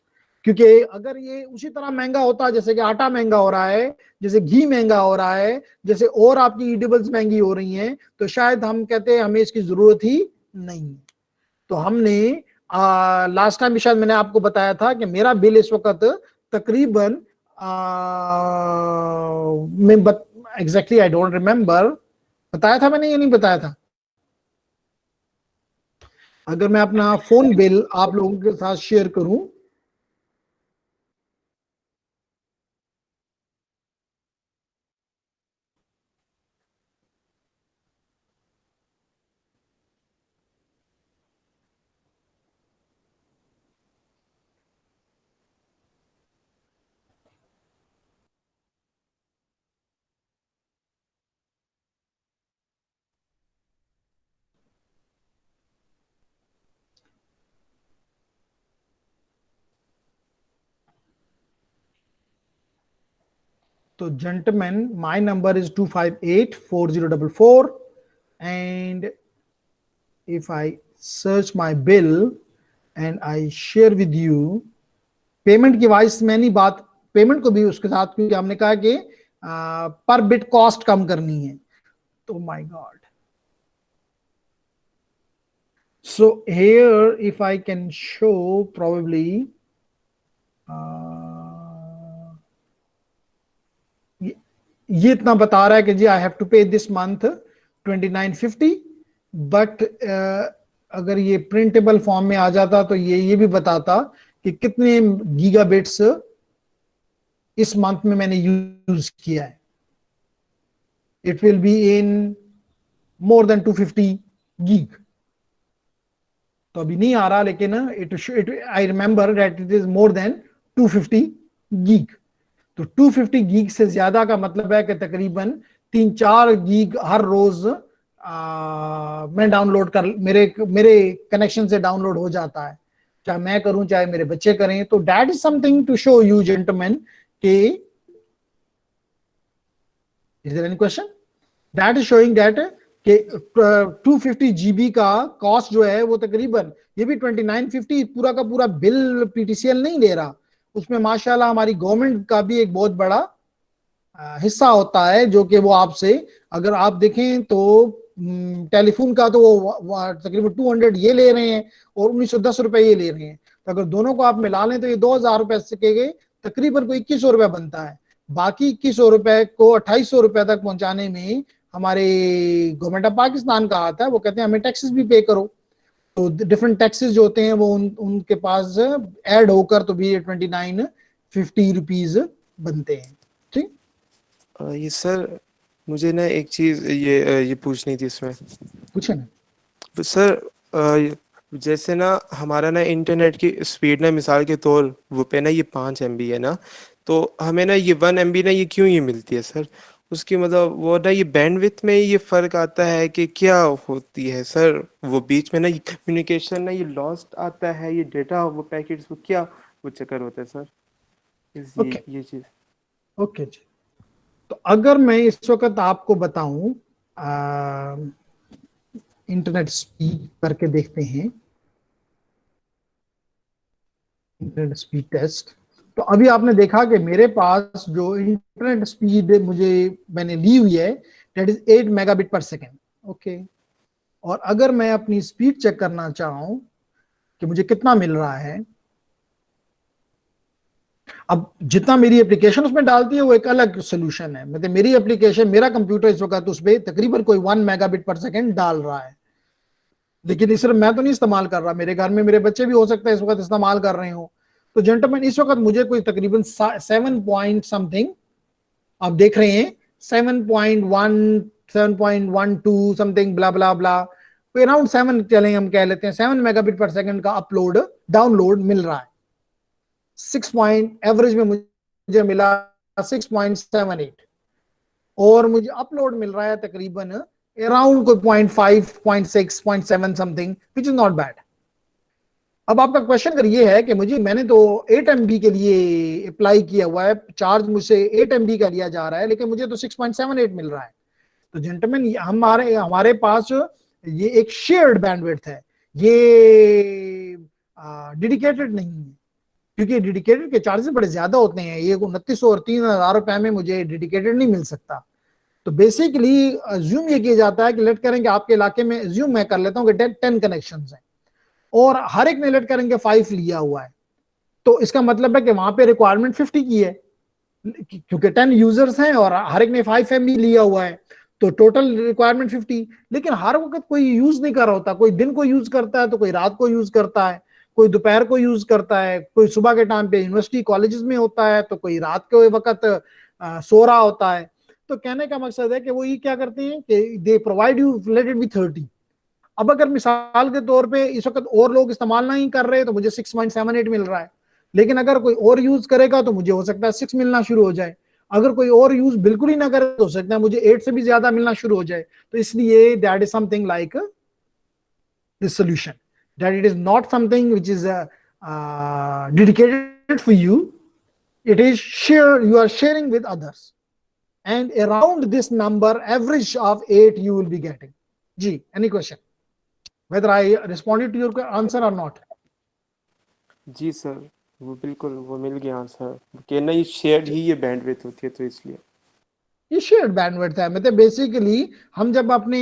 क्योंकि अगर ये उसी तरह महंगा होता जैसे कि आटा महंगा हो रहा है, जैसे घी महंगा हो रहा है, जैसे और आपकी ईडेबल्स महंगी हो रही हैं, तो शायद हम कहते हैं हमें इसकी जरूरत ही नहीं। तो हमने लास्ट टाइम भी शायद मैंने आपको बताया था कि मेरा बिल इस वक्त तकरीबन एग्जैक्टली आई डोंट रिमेम्बर, बताया था मैंने या नहीं बताया था? अगर मैं अपना फोन बिल आप लोगों के साथ शेयर करूं, तो gentlemen, my number is 2584044, and if I search my bill and I share with you, payment की वाइस में नहीं बात, पेमेंट को भी उसके साथ, क्योंकि हमने कहा कि पर बिट कॉस्ट कम करनी है। तो my God, so here if I can show probably ये इतना बता रहा है कि जी आई हैव टू पे दिस मंथ 2950, बट अगर ये प्रिंटेबल फॉर्म में आ जाता तो ये भी बताता कि कितने गीगाबिट्स इस मंथ में मैंने यूज किया है। It will be in more than 250 gig. तो अभी नहीं आ रहा, लेकिन it I remember that it is more than 250 gig. तो 250 गीग से ज्यादा का मतलब है कि तकरीबन 3-4 गीग हर रोज मैं डाउनलोड कर, मेरे कनेक्शन से डाउनलोड हो जाता है, चाहे मैं करूं चाहे मेरे बच्चे करें। तो that is something to show you gentleman कि is there any question? That is showing that कि 250 जीबी का कॉस्ट जो है वो तकरीबन, ये भी 2950 पूरा का पूरा बिल पीटीसीएल नहीं दे रहा, उसमें माशाल्लाह हमारी गवर्नमेंट का भी एक बहुत बड़ा हिस्सा होता है, जो कि वो आपसे, अगर आप देखें तो टेलीफोन का तो वो तकरीबन 200 ये ले रहे हैं और 1910 रुपए ये ले रहे हैं। तो अगर दोनों को आप मिला लें तो ये 2000 रुपए के तकरीबन को 2100 रुपए बनता है। बाकी 2100 रुपए को 2800 रुपए तक पहुंचाने में हमारे गवर्नमेंट ऑफ पाकिस्तान का आता है, वो कहते हैं हमें टैक्सेस भी पे करो। तो डिफरेंट टैक्सेस जो होते हैं वो उनके पास ऐड होकर तो भी 2950 रुपीज बनते हैं। ठीक, ये सर मुझे ना एक चीज ये पूछनी थी इसमें। पूछे ना। तो सर जैसे ना हमारा ना इंटरनेट की स्पीड ना मिसाल के तौर वो पे ना ये 5 MB है ना, तो हमें ना ये 1 MB ना ये क्यों ये मिलती है सर? उसकी मतलब वो ना ये बैंडविड्थ में ये फ़र्क आता है कि क्या होती है सर? वो बीच में ना ये कम्युनिकेशन ना ये लॉस्ट आता है, ये डेटा वो पैकेट्स वो क्या वो चक्कर होता है सर? इस ओके, ये चीज़। ओके जी। तो अगर मैं इस वक्त आपको बताऊं, इंटरनेट स्पीड करके देखते हैं, इंटरनेट स्पीड टेस्ट। तो अभी आपने देखा कि मेरे पास जो इंटरनेट स्पीड मुझे मैंने ली हुई है, दैट इज 8 मेगाबिट पर सेकेंड। ओके, और अगर मैं अपनी स्पीड चेक करना चाहूं कि मुझे कितना मिल रहा है, अब जितना मेरी एप्लीकेशन उसमें डालती है वो एक अलग सोल्यूशन है। मतलब मेरी एप्लीकेशन, मेरा कंप्यूटर इस वक्त उस पर तकरीबन कोई 1 मेगाबिट पर सेकेंड डाल रहा है, लेकिन सिर्फ मैं तो नहीं इस्तेमाल कर रहा, मेरे घर में मेरे बच्चे भी हो सकता है इस वक्त इस्तेमाल कर रहे हो। तो जेंटलमैन, इस वक्त मुझे कोई तकरीबन 7 पॉइंट समथिंग, आप देख रहे हैं 7.1, 7.12 समथिंग, ब्ला ब्ला ब्ला, कोई अराउंड 7 चलें, हम कह लेते हैं 7 मेगाबिट पर सेकंड का अपलोड डाउनलोड मिल रहा है। 6 पॉइंट एवरेज में मुझे मिला 6.78, और मुझे अपलोड मिल रहा है तकरीबन अराउंड कोई 0.5, 0.6, 0.7 something, which is not bad. अब आपका क्वेश्चन अगर ये है कि मैंने तो 8 MB के लिए अप्लाई किया हुआ है, चार्ज मुझसे 8 MB का लिया जा रहा है, लेकिन मुझे तो 6.78 मिल रहा है। तो जेंटलमैन, हमारे हमारे पास ये एक शेयर्ड बैंडविड्थ है, ये डेडिकेटेड नहीं है, क्योंकि डेडिकेटेड के चार्जेस बड़े ज्यादा होते हैं। ये 2900 और 3000 रुपए में मुझे डेडिकेटेड नहीं मिल सकता। तो बेसिकली अज्यूम ये किया जाता है कि लेट करेंगे आपके इलाके में, अज्यूम मैं कर लेता हूँ कि 10 कनेक्शन हैं और हर एक ने लेट करेंगे 5 लिया हुआ है, तो इसका मतलब है कि वहां पे रिक्वायरमेंट 50 की है, क्योंकि 10 यूजर्स हैं और हर एक ने 5 MB लिया हुआ है, तो टोटल रिक्वायरमेंट 50। लेकिन हर वक्त कोई यूज नहीं कर रहा होता, कोई दिन को यूज करता है, तो कोई रात को यूज करता है, कोई दोपहर को यूज करता है, कोई सुबह के टाइम पे यूनिवर्सिटी कॉलेजेस में होता है, तो कोई रात के वक्त सो रहा होता है। तो कहने का मकसद है कि वो ये क्या करते हैं कि they provide you let it be 30। अब अगर मिसाल के तौर पे इस वक्त और लोग इस्तेमाल नहीं कर रहे तो मुझे 6.78 मिल रहा है, लेकिन अगर कोई और यूज करेगा तो मुझे हो सकता है 6 मिलना शुरू हो जाए। अगर कोई और यूज बिल्कुल ही ना करे तो हो सकता है मुझे 8 से भी ज्यादा मिलना शुरू हो जाए। तो इसलिए that is something like this solution, that it is not something which is dedicated for you, it is share, you are sharing with others, and around this number average of 8 you will be getting. Ji, any question whether I responded to your answer or not? जी sir, वो बिल्कुल वो मिल गया answer कि ना ये shared ही ये bandwidth होती है, तो इसलिए ये शेयर्ड बैंडविड्थ है। मतलब बेसिकली हम जब अपने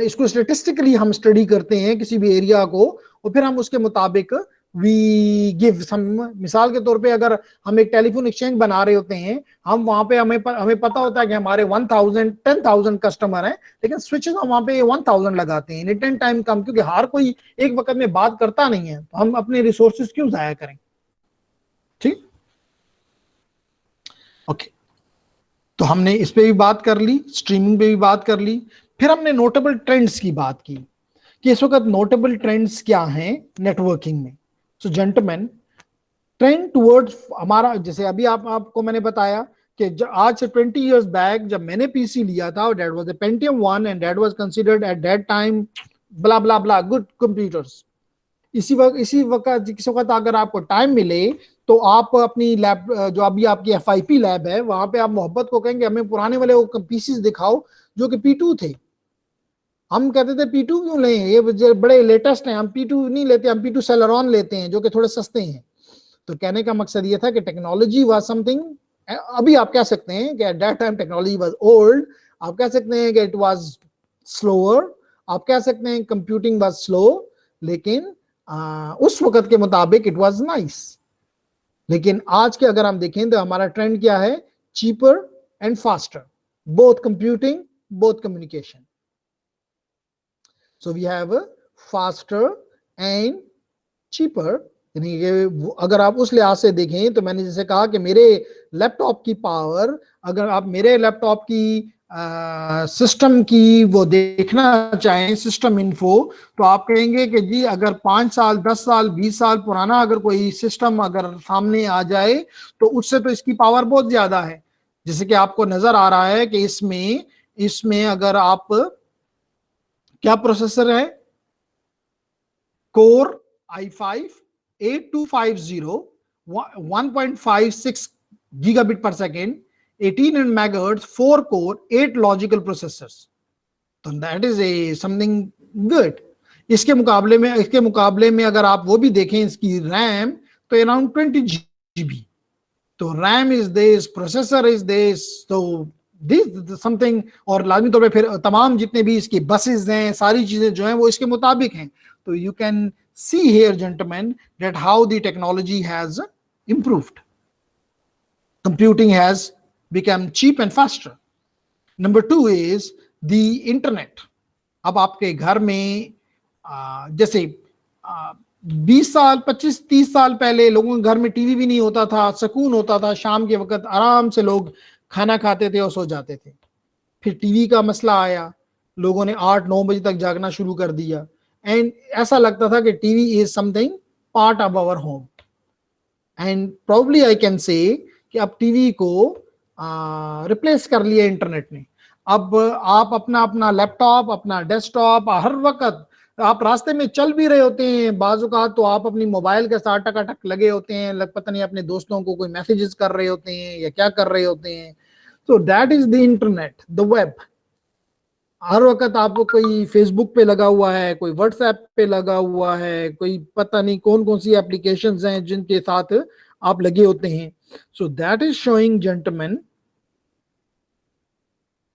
इसको स्टेटिस्टिकली हम स्टडी करते हैं किसी भी एरिया को, और फिर हम उसके मुताबिक वी गिव सम, मिसाल के तौर पे अगर हम एक टेलीफोन एक्सचेंज बना रहे होते हैं, हम वहां पे हमें पता होता है कि हमारे 1000 कस्टमर हैं, लेकिन स्विचेस हम वहां पे 1000 लगाते हैं, 10 टाइम कम, क्योंकि हर कोई एक वक्त में बात करता नहीं है, तो हम अपने रिसोर्सेज क्यों जाया करें। ठीक, ओके। तो हमने इस पे भी बात कर ली, स्ट्रीमिंग पे भी बात कर ली, फिर हमने नोटेबल ट्रेंड्स की बात की कि इस वक्त नोटेबल ट्रेंड्स क्या हैं नेटवर्किंग में। सो जेंटलमैन, ट्रेंड टुवर्ड्स हमारा, जैसे अभी आपको मैंने बताया कि आज से 20 इयर्स बैक जब मैंने पीसी लिया था, that was a Pentium 1 and that was considered at that time blah blah blah good computers. इसी वक्त अगर आपको टाइम मिले तो आप अपनी लैब, जो अभी आपकी FIP लैब है, वहां पे आप मोहब्बत को कहेंगे हमें पुराने वाले वो पीसीस दिखाओ जो कि P2 थे। हम कहते थे P2 क्यों लें, ये बड़े लेटेस्ट हैं, हम P2 नहीं लेते, हम P2 सेलेरॉन लेते हैं जो कि थोड़े सस्ते हैं। तो कहने का मकसद ये था कि टेक्नोलॉजी वाज समथिंग, अभी आप कह सकते हैं कि at that time technology was old, आप कह सकते हैं कि इट वाज स्लोअर, आप कह सकते हैं कंप्यूटिंग वाज स्लो, लेकिन उस वक्त के मुताबिक इट वाज नाइस। लेकिन आज के अगर हम देखें तो हमारा ट्रेंड क्या है, cheaper and faster, both computing both communication. So we have faster and cheaper. यानी कि अगर आप उस लिहाज से देखें तो मैंने जैसे कहा कि मेरे लैपटॉप की पावर, अगर आप मेरे लैपटॉप की सिस्टम की वो देखना चाहें, सिस्टम इन्फो, तो आप कहेंगे कि जी अगर 5 साल 10 साल 20 साल पुराना अगर कोई सिस्टम अगर सामने आ जाए तो उससे तो इसकी पावर बहुत ज्यादा है। जैसे कि आपको नजर आ रहा है कि इसमें इसमें अगर आप, क्या प्रोसेसर है, core i5 8250 1.56 gigabit per second 18 megahertz 4 core 8 logical processors, तो that is a something good. इसके मुकाबले में अगर आप वो भी देखें इसकी रैम तो अराउंड 20 GB, तो RAM is this, processor is this, तो दिस समथिंग, और लाजमी तौर पे फिर तमाम जितने भी इसकी बसेस हैं सारी चीजें जो हैं वो इसके मुताबिक हैं। तो you can see here gentleman that how the technology has improved, computing has become cheap and faster. Number 2 is the internet. अब आपके घर में जैसे 20 साल 25 30 साल पहले लोगों के घर में टीवी भी नहीं होता था, सुकून होता था, शाम के वक्त आराम से लोग खाना खाते थे और सो जाते थे। फिर टीवी का मसला आया, लोगों ने 8-9 बजे तक जागना शुरू कर दिया, एंड ऐसा लगता था कि TV is something part of our home. And probably I can say कि अब टीवी को रिप्लेस कर लिया इंटरनेट ने। अब आप अपना अपना लैपटॉप, अपना डेस्कटॉप, हर वक्त आप रास्ते में चल भी रहे होते हैं, बाजुका तो आप अपनी मोबाइल के साथ टकाटक लगे होते हैं, पता नहीं अपने दोस्तों को कोई मैसेजेस कर रहे होते हैं या क्या कर रहे होते हैं। तो that is the internet, the web. हर वक्त आपको कोई फेसबुक पे लगा हुआ है, कोई व्हाट्सएप पे लगा हुआ है, कोई पता नहीं कौन कौन सी एप्लीकेशंस हैं जिनके साथ आप लगे होते हैं। So that is showing gentlemen,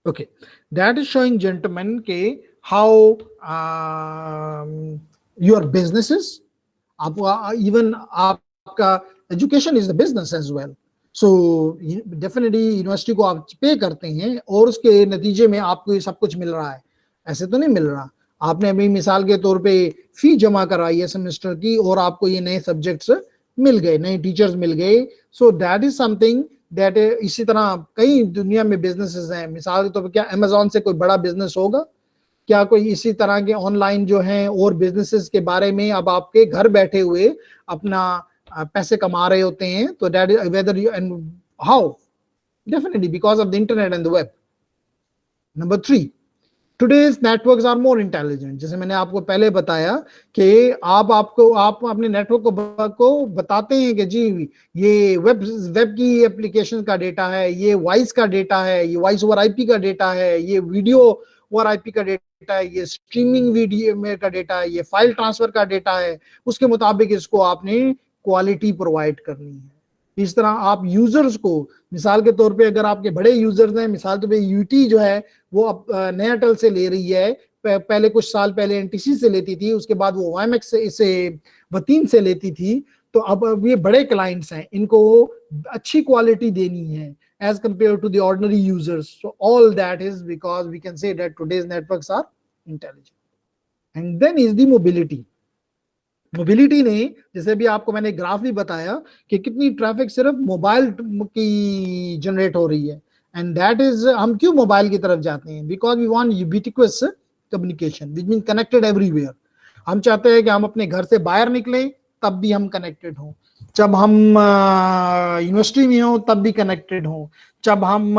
okay, that is showing gentlemen के how your businesses, आप even आपका education is the business as well. So definitely university को आप पे करते हैं और उसके नतीजे में आपको ये सब कुछ मिल रहा है, ऐसे तो नहीं मिल रहा। आपने अभी मिसाल के तौर पे फी जमा कराई है सेमेस्टर की और आपको ये नए सब्जेक्ट्स मिल गए, नए टीचर्स मिल गए। So that is something that, इसी तरह कई दुनिया में बिजनेसेस हैं। मिसाल के तौर पर क्या अमेजोन से कोई बड़ा बिजनेस होगा? क्या कोई इसी तरह के ऑनलाइन जो हैं और बिजनेसेस के बारे में अब आपके घर बैठे हुए अपना पैसे कमा रहे होते हैं? तो that is whether you and how, definitely because of the internet and the web. Number 3, Today's networks are more intelligent. जैसे मैंने आपको पहले बताया कि आप अपने नेटवर्क को बताते हैं कि जी ये वेब की एप्लीकेशन का डेटा है, ये वॉइस का डेटा है, ये वॉइस ओवर आईपी का डेटा है, ये वीडियो ओवर आईपी का डेटा है, ये स्ट्रीमिंग वीडियो में का डेटा है, ये फाइल ट्रांसफर का डेटा है। उसके मुताबिक इसको आपने क्वालिटी प्रोवाइड करनी है। इस तरह आप यूजर्स को, मिसाल के तौर पे अगर आपके बड़े यूजर्स हैं, मिसाल तो यूटी जो है वो अब नयाटेल से ले रही है, पहले कुछ साल पहले एनटीसी से लेती थी, उसके बाद वो वाईएमएक्स से, इसे वतीन से लेती थी। तो अब ये बड़े क्लाइंट्स हैं, इनको अच्छी क्वालिटी देनी है as compare to the ordinary users. So all that is because we can say that today's networks are intelligent. And then is the mobility. Mobility ने, जैसे भी आपको मैंने ग्राफ भी बताया कि कितनी ट्रैफिक सिर्फ मोबाइल की जनरेट हो रही है। एंड दैट इज, हम क्यों मोबाइल की तरफ जाते हैं? Because we want ubiquitous communication which mean connected everywhere. हम चाहते हैं कि हम अपने घर से बाहर निकलें तब भी हम कनेक्टेड हों, जब हम यूनिवर्सिटी में हों तब भी कनेक्टेड हों, जब हम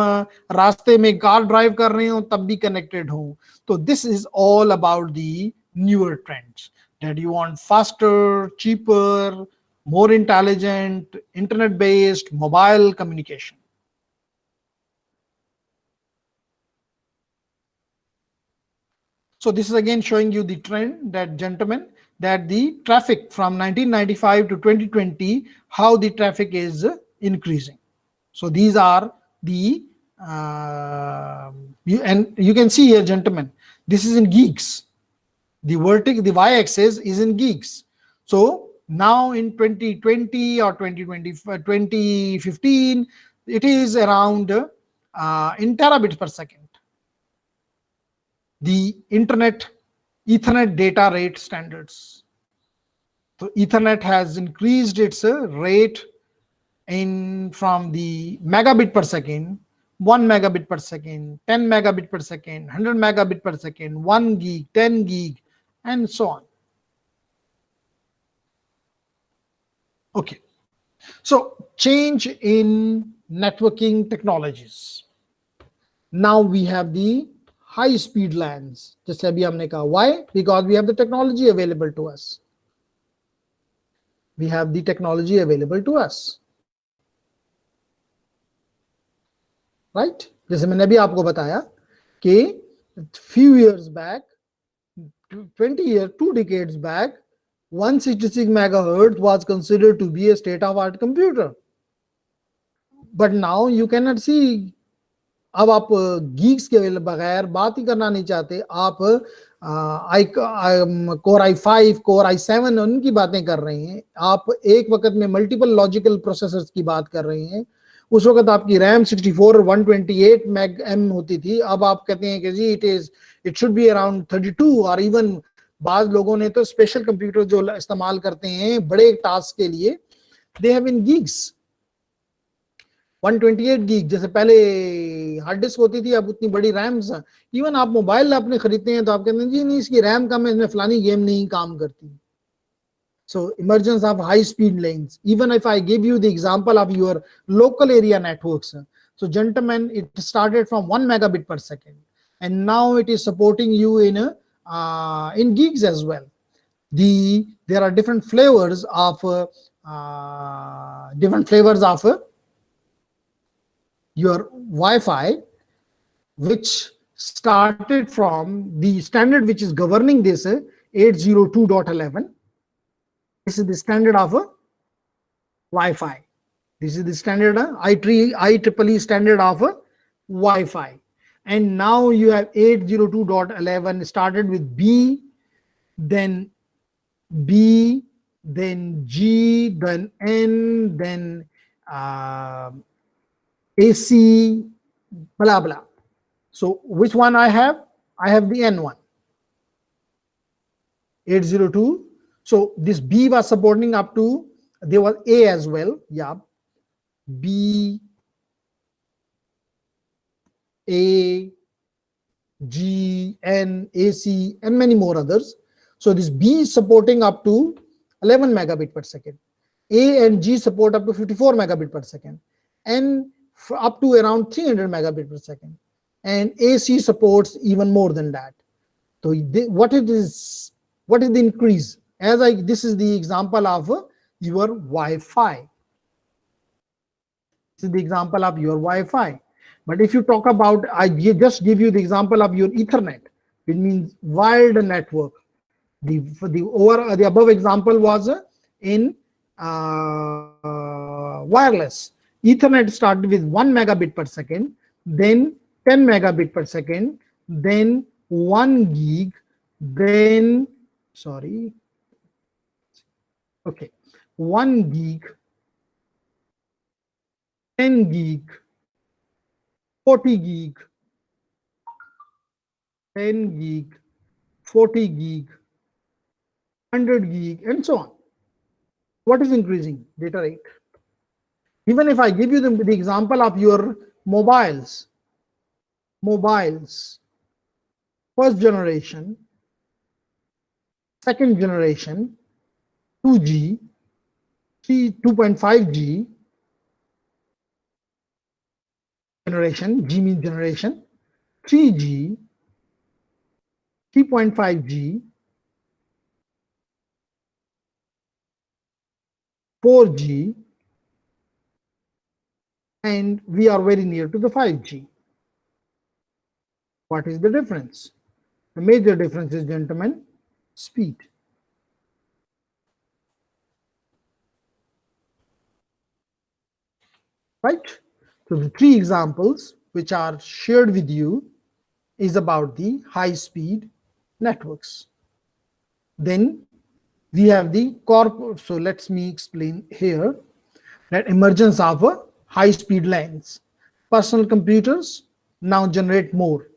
रास्ते में कार ड्राइव कर रहे हों तब भी कनेक्टेड हों। तो this is all about the newer trends that you want faster, cheaper, more intelligent, internet-based mobile communication. So this is again showing you the trend that, gentlemen, that the traffic from 1995 to 2020, how the traffic is increasing. So these are the you can see here, gentlemen, this is in gigs. The y-axis is in gigs. So now in 2020 or 2015, it is around in terabits per second. The internet Ethernet data rate standards. So Ethernet has increased its rate from the megabit per second 1 megabit per second, 10 megabit per second, 100 megabit per second, 1 gig, 10 gig, and so on. Okay, so change in networking technologies. Now we have the high speed LANs. जैसे अभी हमने कहा, why? Because we have the technology available to us. We have the technology available to us. Right? जैसे मैंने अभी आपको बताया कि few years back, 20 years, 2 decades back, 166 megahertz was considered to be a state-of-art computer. But now you cannot see. अब आप Geeks के बगैर बात ही करना नहीं चाहते. आप कोर i5, कोर i7 उनकी बातें कर रहे हैं. आप एक वक्त में मल्टीपल लॉजिकल प्रोसेसर्स की बात कर रहे हैं. उस वक्त आपकी रैम 64 और 128 meg M होती थी. अब आप कहते हैं कि जी इट शुड बी अराउंड 32 और इवन बाज लोगों ने तो स्पेशल कंप्यूटर जो इस्तेमाल करते हैं बड़े टास्क के लिए, दे हैव इन गीग्स 128 गीग. जैसे पहले हार्ड डिस्क होती थी, अब उतनी बड़ी रैम्स. इवन आप मोबाइल अपने खरीदते हैं तो आप कहते हैं जी नहीं इसकी रैम कम है, इसमें फलानी गेम नहीं काम करती. So emergence of high speed lanes. Even if I give you the example of your local area networks, so gentlemen, it started from 1 megabit per second, and now it is supporting you in gigs as well. There are different flavors of your Wi-Fi, which started from the standard which is governing this 802.11. This is the standard of Wi-Fi. This is the standard IEEE standard of Wi-Fi. And now you have 802.11 started with B, then B, then G, then N, then AC, blah blah. So which one I have? I have the N one. 802. So this B was supporting up to, there was A as well. Yeah. B, A, G, N, AC, and many more others. So this B is supporting up to 11 megabit per second. A and G support up to 54 megabit per second. And up to around 300 megabit per second. And AC supports even more than that. So what is the increase? This is the example of your Wi-Fi. This is the example of your Wi-Fi. But if you talk about, I just give you the example of your Ethernet, it means wired network. The above example was in wireless. Ethernet started with 1 megabit per second, then 10 megabit per second, then 1 gig, then 1 gig, 10 gig, 40 gig, 10 gig, 40 gig, 100 gig, and so on. What is increasing? Data rate. Even if I give you the example of your mobiles, first generation, second generation, 2G, 2.5G generation, G means generation, 3G, 3.5G, 4G, and we are very near to the 5G. What is the difference? The major difference is, gentlemen, speed. Right? So the 3 examples which are shared with you is about the high speed networks. Then we have the so let me explain here that emergence of high speed LANs. Personal computers now generate more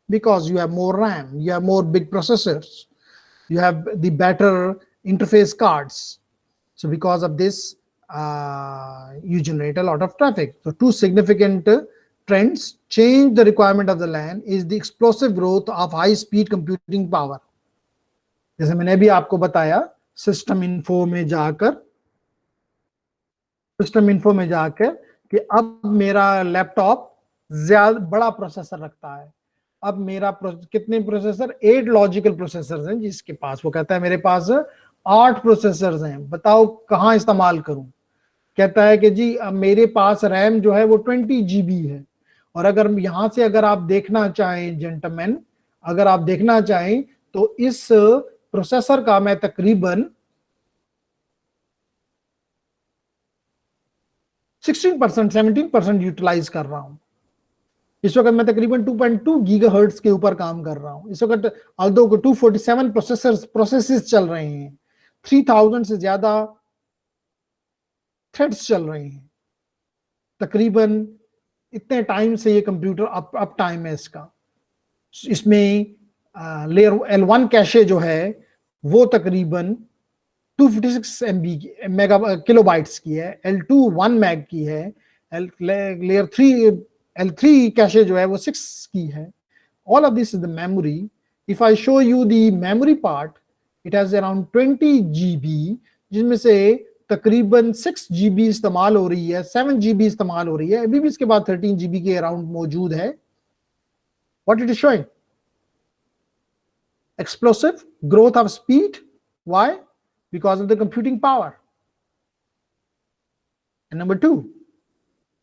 because you have more RAM, you have more big processors, you have the better interface cards. So because of this, you generate a lot of traffic. So 2 significant trends change the requirement of the LAN is the explosive growth of high speed computing power. जैसे मैंने भी आपको बताया, system info में जाकर कि अब मेरा लैपटॉप ज्यादा बड़ा प्रोसेसर रखता है। अब मेरा कितने प्रोसेसर? 8 लॉजिकल प्रोसेसर्स हैं जिसके पास। वो कहता है मेरे पास 8 प्रोसेसर्स हैं, बताओ कहाँ इस्तेमाल करूं। कहता है कि जी अब मेरे पास रैम जो है वो 20 GB है, और अगर यहां से अगर आप देखना चाहें जेंटलमैन, अगर आप देखना चाहें तो इस प्रोसेसर का मैं तकरीबन 16% 17% यूटिलाइज कर रहा हूं। इस वक्त मैं तकरीबन 2.2 गीगाहर्ट्ज के ऊपर काम कर रहा हूं इस वक्त। ऑल्दो 247 प्रोसेसेस चल रहे हैं, 3000 से ज्यादा थ्रेड्स चल रहे हैं। तकरीबन इतने टाइम से ये कंप्यूटर अप टाइम है इसका। इसमें लेयर L1 कैशे जो है वो तकरीबन 256 MB मेगा किलोबाइट्स की है, L2 1 मैग की है, लेयर 3 L3 कैशे जो है वो 6 की है। All of this is the memory. If I show you the memory part, it has around 20 GB, जिसमें से तकरीबन 6 GB इस्तेमाल हो रही है, 7 GB इस्तेमाल हो रही है, अभी भी इसके बाद 13 GB के अराउंड मौजूद है। What it is showing? Explosive growth of speed. Why? Because of the computing power. And number 2,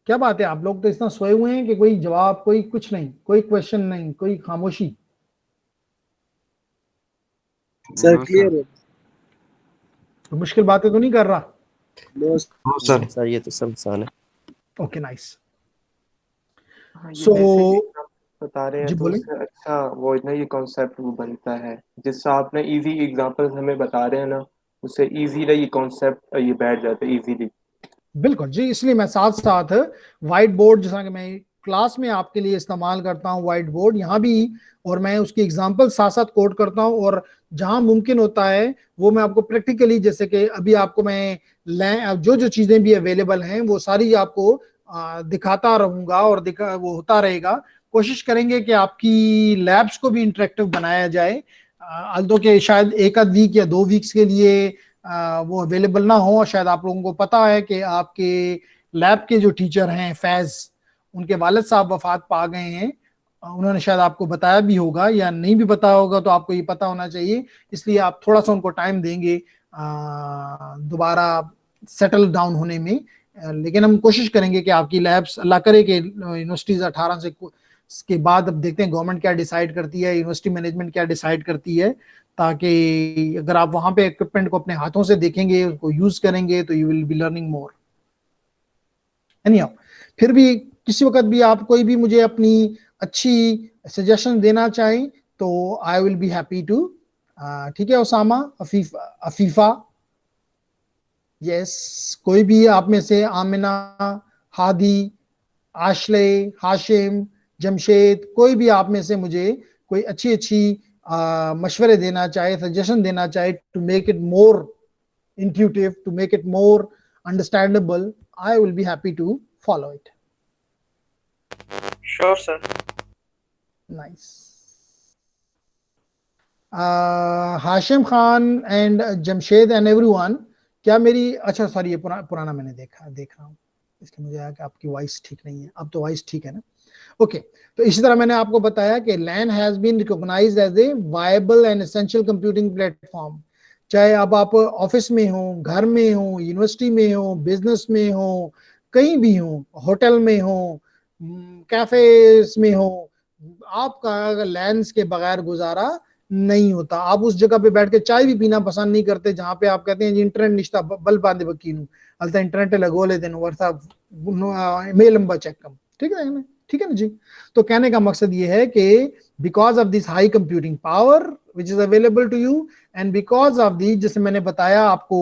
क्या बात है, आप लोग तो इतना सोए हुए हैं कि कोई जवाब, कोई कुछ नहीं, कोई क्वेश्चन नहीं, कोई खामोशी। सर क्लियर है? तो मुश्किल बातें तो नहीं कर रहा? सर ये तो सब आसान है। Okay nice. हाँ, ये So, basic आप बता रहे हैं जी तो बोलें। उससे अच्छा वो इतना ये कॉन्सेप्ट वो बनता है जिससे आपने इजी एग्जांपल्स हमें बता रहे हैं ना, उससे इजीली ये कॉन्सेप्ट ये बैठ जाता है इजीली। बिल्कुल जी, इसलिए मैं साथ साथ व्हाइट बोर्ड, जैसा कि मैं क्लास में आपके लिए इस्तेमाल करता हूँ व्हाइट बोर्ड, यहाँ भी, और मैं उसकी एग्जांपल साथ साथ कोड करता हूँ, और जहां मुमकिन होता है वो मैं आपको प्रैक्टिकली, जैसे कि अभी आपको मैं जो जो चीजें भी अवेलेबल हैं वो सारी आपको दिखाता रहूंगा और वो होता रहेगा। कोशिश करेंगे कि आपकी लैब्स को भी इंटरेक्टिव बनाया जाए। अल्दो के शायद 1 आध वीक या 2 वीक्स के लिए वो अवेलेबल ना हो। शायद आप लोगों को पता है कि आपके लैब के जो टीचर हैं फैज, उनके वालिद साहब वफात पा गए हैं। उन्होंने शायद आपको बताया भी होगा, या नहीं भी बताया होगा तो आपको ये पता होना चाहिए, इसलिए आप थोड़ा सा उनको टाइम देंगे दोबारा सेटल डाउन होने में। लेकिन हम कोशिश करेंगे कि आपकी लैब्स, अल्लाह करे कि यूनिवर्सिटीज 18 से के बाद, अब देखते हैं गवर्नमेंट क्या डिसाइड करती है, यूनिवर्सिटी मैनेजमेंट क्या डिसाइड करती है, ताकि अगर आप वहां पे इक्विपमेंट को अपने हाथों से देखेंगे, उसको यूज करेंगे, तो you will be learning more. Anyhow, फिर भी किसी वक्त भी आप कोई भी मुझे अपनी अच्छी सजेशन देना चाहें तो I will be happy to. ठीक है उसामा, अफीफा, यस, कोई भी आप में से, आमिना, हादी, आशले, हाशिम, जमशेद, कोई भी आप में से मुझे कोई अच्छी अच्छी मशवरे देना चाहे, सजेशन देना चाहे, to make it more intuitive, to make it more understandable, I will be happy to follow it. Sure sir. Nice. Hashim Khan and Jamshed and everyone, क्या मेरी, अच्छा सॉरी, ये पुराना मैंने देख रहा हूँ, इसलिए मुझे आया कि आपकी वॉइस ठीक नहीं है। अब तो वॉइस ठीक है ना? ओके तो इसी तरह मैंने आपको बताया कि LAN has been recognised as a viable and essential computing platform. चाहे अब आप ऑफिस में हो, घर में हो, यूनिवर्सिटी में हो, बिजनेस में हो, कहीं भी हो, होटल में हो, कैफेज में हो, आपका LANs के बगैर गुजारा नहीं होता। आप उस जगह पे बैठ के चाय भी पीना पसंद नहीं करते जहां पे आप कहते हैं जी इंटरनेट निश्ता बल बांधे बकीनू अलता इंटरनेट लगो ले दिन वर्षा मेल लंबा चेक कम, ठीक है ना? ठीक है ना जी? तो कहने का मकसद ये है कि because of this high computing power which is available to you, and because of the, जैसे मैंने बताया आपको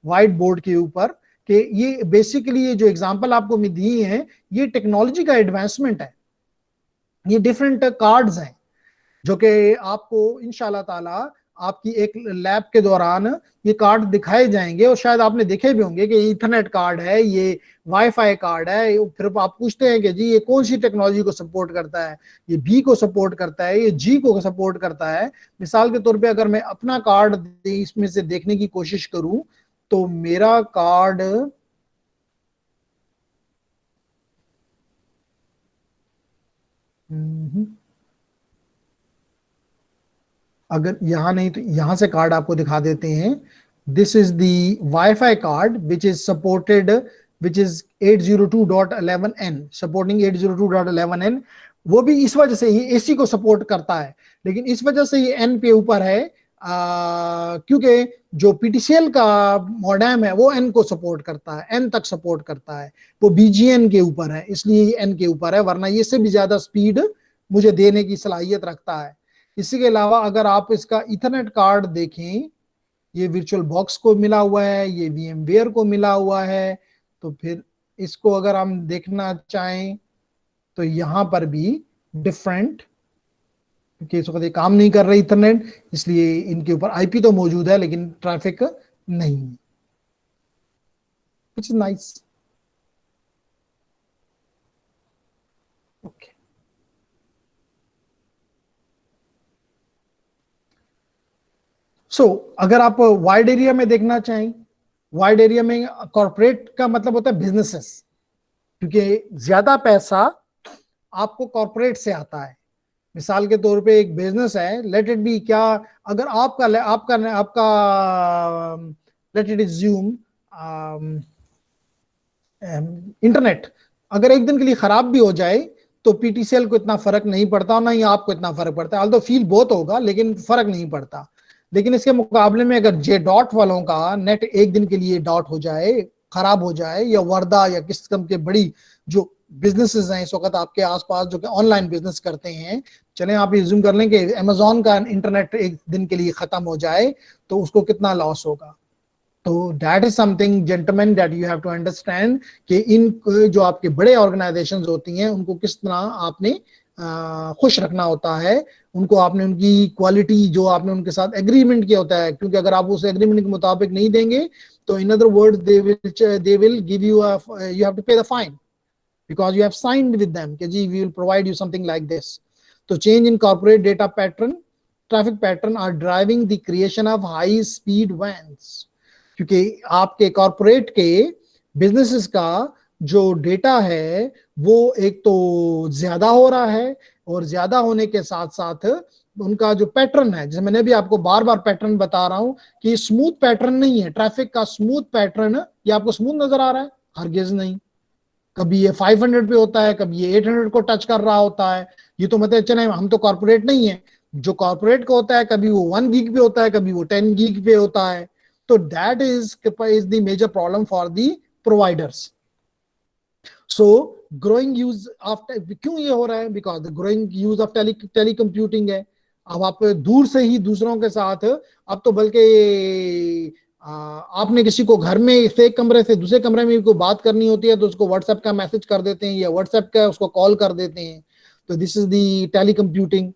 व्हाइट बोर्ड के ऊपर, कि ये बेसिकली ये जो एग्जांपल आपको मैं दी है, ये टेक्नोलॉजी का एडवांसमेंट है। ये डिफरेंट कार्ड्स हैं जो कि आपको इंशाल्लाह ताला आपकी एक लैब के दौरान ये कार्ड दिखाए जाएंगे, और शायद आपने देखे भी होंगे कि ईथरनेट कार्ड है, ये वाईफाई कार्ड है। फिर आप पूछते हैं कि जी ये कौन सी टेक्नोलॉजी को सपोर्ट करता है, ये बी को सपोर्ट करता है, ये जी को सपोर्ट करता है। मिसाल के तौर पे अगर मैं अपना कार्ड इसमें से देखने की कोशिश करूं तो मेरा कार्ड अगर यहां नहीं तो यहां से कार्ड आपको दिखा देते हैं। This is the wifi card which is supported, which is 802.11n, supporting 802.11n। वो भी इस वजह से ये एसी को सपोर्ट करता है, लेकिन इस वजह से ये एन पे ऊपर है क्योंकि जो पीटीसीएल का मॉडेम है वो एन को सपोर्ट करता है, एन तक सपोर्ट करता है। वो बीजीएन के ऊपर है, इसलिए ये एन के ऊपर है, वरना ये से भी ज्यादा स्पीड मुझे देने की सलाहियत रखता है। इसी के अलावा अगर आप इसका इथरनेट कार्ड देखें, ये वर्चुअल बॉक्स को मिला हुआ है, ये VMware को मिला हुआ है। तो फिर इसको अगर हम देखना चाहें तो यहां पर भी डिफरेंट, क्योंकि इस वक्त ये काम नहीं कर रही इथरनेट, इसलिए इनके ऊपर आईपी तो मौजूद है लेकिन ट्रैफिक नहीं है, विच इज नाइस। ओके, अगर आप वाइड एरिया में देखना चाहें, वाइड एरिया में कॉर्पोरेट का मतलब होता है बिजनेसेस, क्योंकि ज्यादा पैसा आपको कॉर्पोरेट से आता है। मिसाल के तौर पे एक बिजनेस है, लेट इट बी, क्या अगर आपका आपका आपका लेट इट एज्यूम इंटरनेट अगर एक दिन के लिए खराब भी हो जाए तो पीटीसीएल को इतना फर्क नहीं पड़ता, ना ही आपको इतना फर्क पड़ता है। ऑल्दो फील बहुत होगा लेकिन फर्क नहीं पड़ता। लेकिन इसके मुकाबले में अगर जे डॉट वालों का नेट एक दिन के लिए डॉट हो जाए, खराब हो जाए, या वर्दा या किस किस्म के बड़ी जो बिजनेसेस हैं इस वक्त आपके आसपास जो कि ऑनलाइन बिजनेस करते हैं, चलें आप रिज्यूम कर लें कि अमेजोन का इंटरनेट एक दिन के लिए खत्म हो जाए तो उसको कितना लॉस होगा। तो that is something gentleman that you have to understand कि इन जो आपके बड़े ऑर्गेनाइजेशंस होती हैं उनको किस तरह आपने खुश रखना होता है, उनको आपने उनकी क्वालिटी जो आपने उनके साथ एग्रीमेंट किया होता है, क्योंकि अगर आप उस एग्रीमेंट के मुताबिक नहीं देंगे तो in other words they will give you you have to pay the fine because you have signed with them कि जी we will provide you something like this. तो change in corporate data pattern, traffic pattern are driving the creation of high speed WANs, क्योंकि आपके corporate के businesses का जो data है वो एक तो ज्यादा हो रहा है, और ज्यादा होने के साथ साथ उनका जो पैटर्न है, जैसे मैंने भी आपको बार बार पैटर्न बता रहा हूं कि स्मूथ पैटर्न नहीं है। ट्रैफिक का स्मूथ पैटर्न ये आपको स्मूथ नजर आ रहा है? हरगिज नहीं। कभी ये 500 पे होता है, कभी ये 800 को टच कर रहा होता है। ये तो मतलब चले हम तो कॉर्पोरेट नहीं है, जो कॉर्पोरेट का होता है कभी वो 1 गीग पे होता है, कभी वो 10 गीग पे होता है। तो that is the major problem for the providers. So growing use of, क्यों ये हो रहा है? Because the growing use of tele computing है। अब आप दूर से ही दूसरों के साथ, अब तो बल्कि आपने किसी को घर में एक कमरे से दूसरे कमरे में कोई बात करनी होती है तो उसको व्हाट्सएप का मैसेज कर देते हैं या व्हाट्सएप का उसको कॉल कर देते हैं। तो this is the tele computing.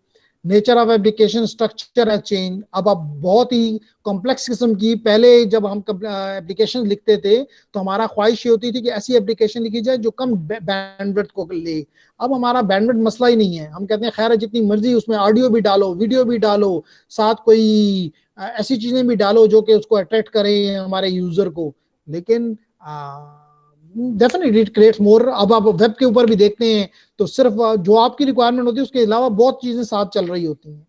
Nature of application structure है चेंज। अब आप बहुत ही कॉम्प्लेक्स किस्म की, पहले जब हम एप्लीकेशन लिखते थे तो हमारा ख्वाहिश ये होती थी कि ऐसी एप्लीकेशन लिखी जाए जो कम बैंडविड्थ को ले। अब हमारा बैंडविड्थ मसला ही नहीं है, हम कहते हैं खैर जितनी मर्जी उसमें ऑडियो भी डालो, वीडियो भी डालो, साथ कोई ऐसी चीजें भी डालो जो कि उसको अट्रैक्ट करें हमारे यूजर को। लेकिन डेफिनेटली इट क्रिएट्स मोर। अब आप वेब के ऊपर भी देखते हैं तो सिर्फ जो आपकी रिक्वायरमेंट होती है उसके अलावा बहुत चीजें साथ चल रही होती हैं।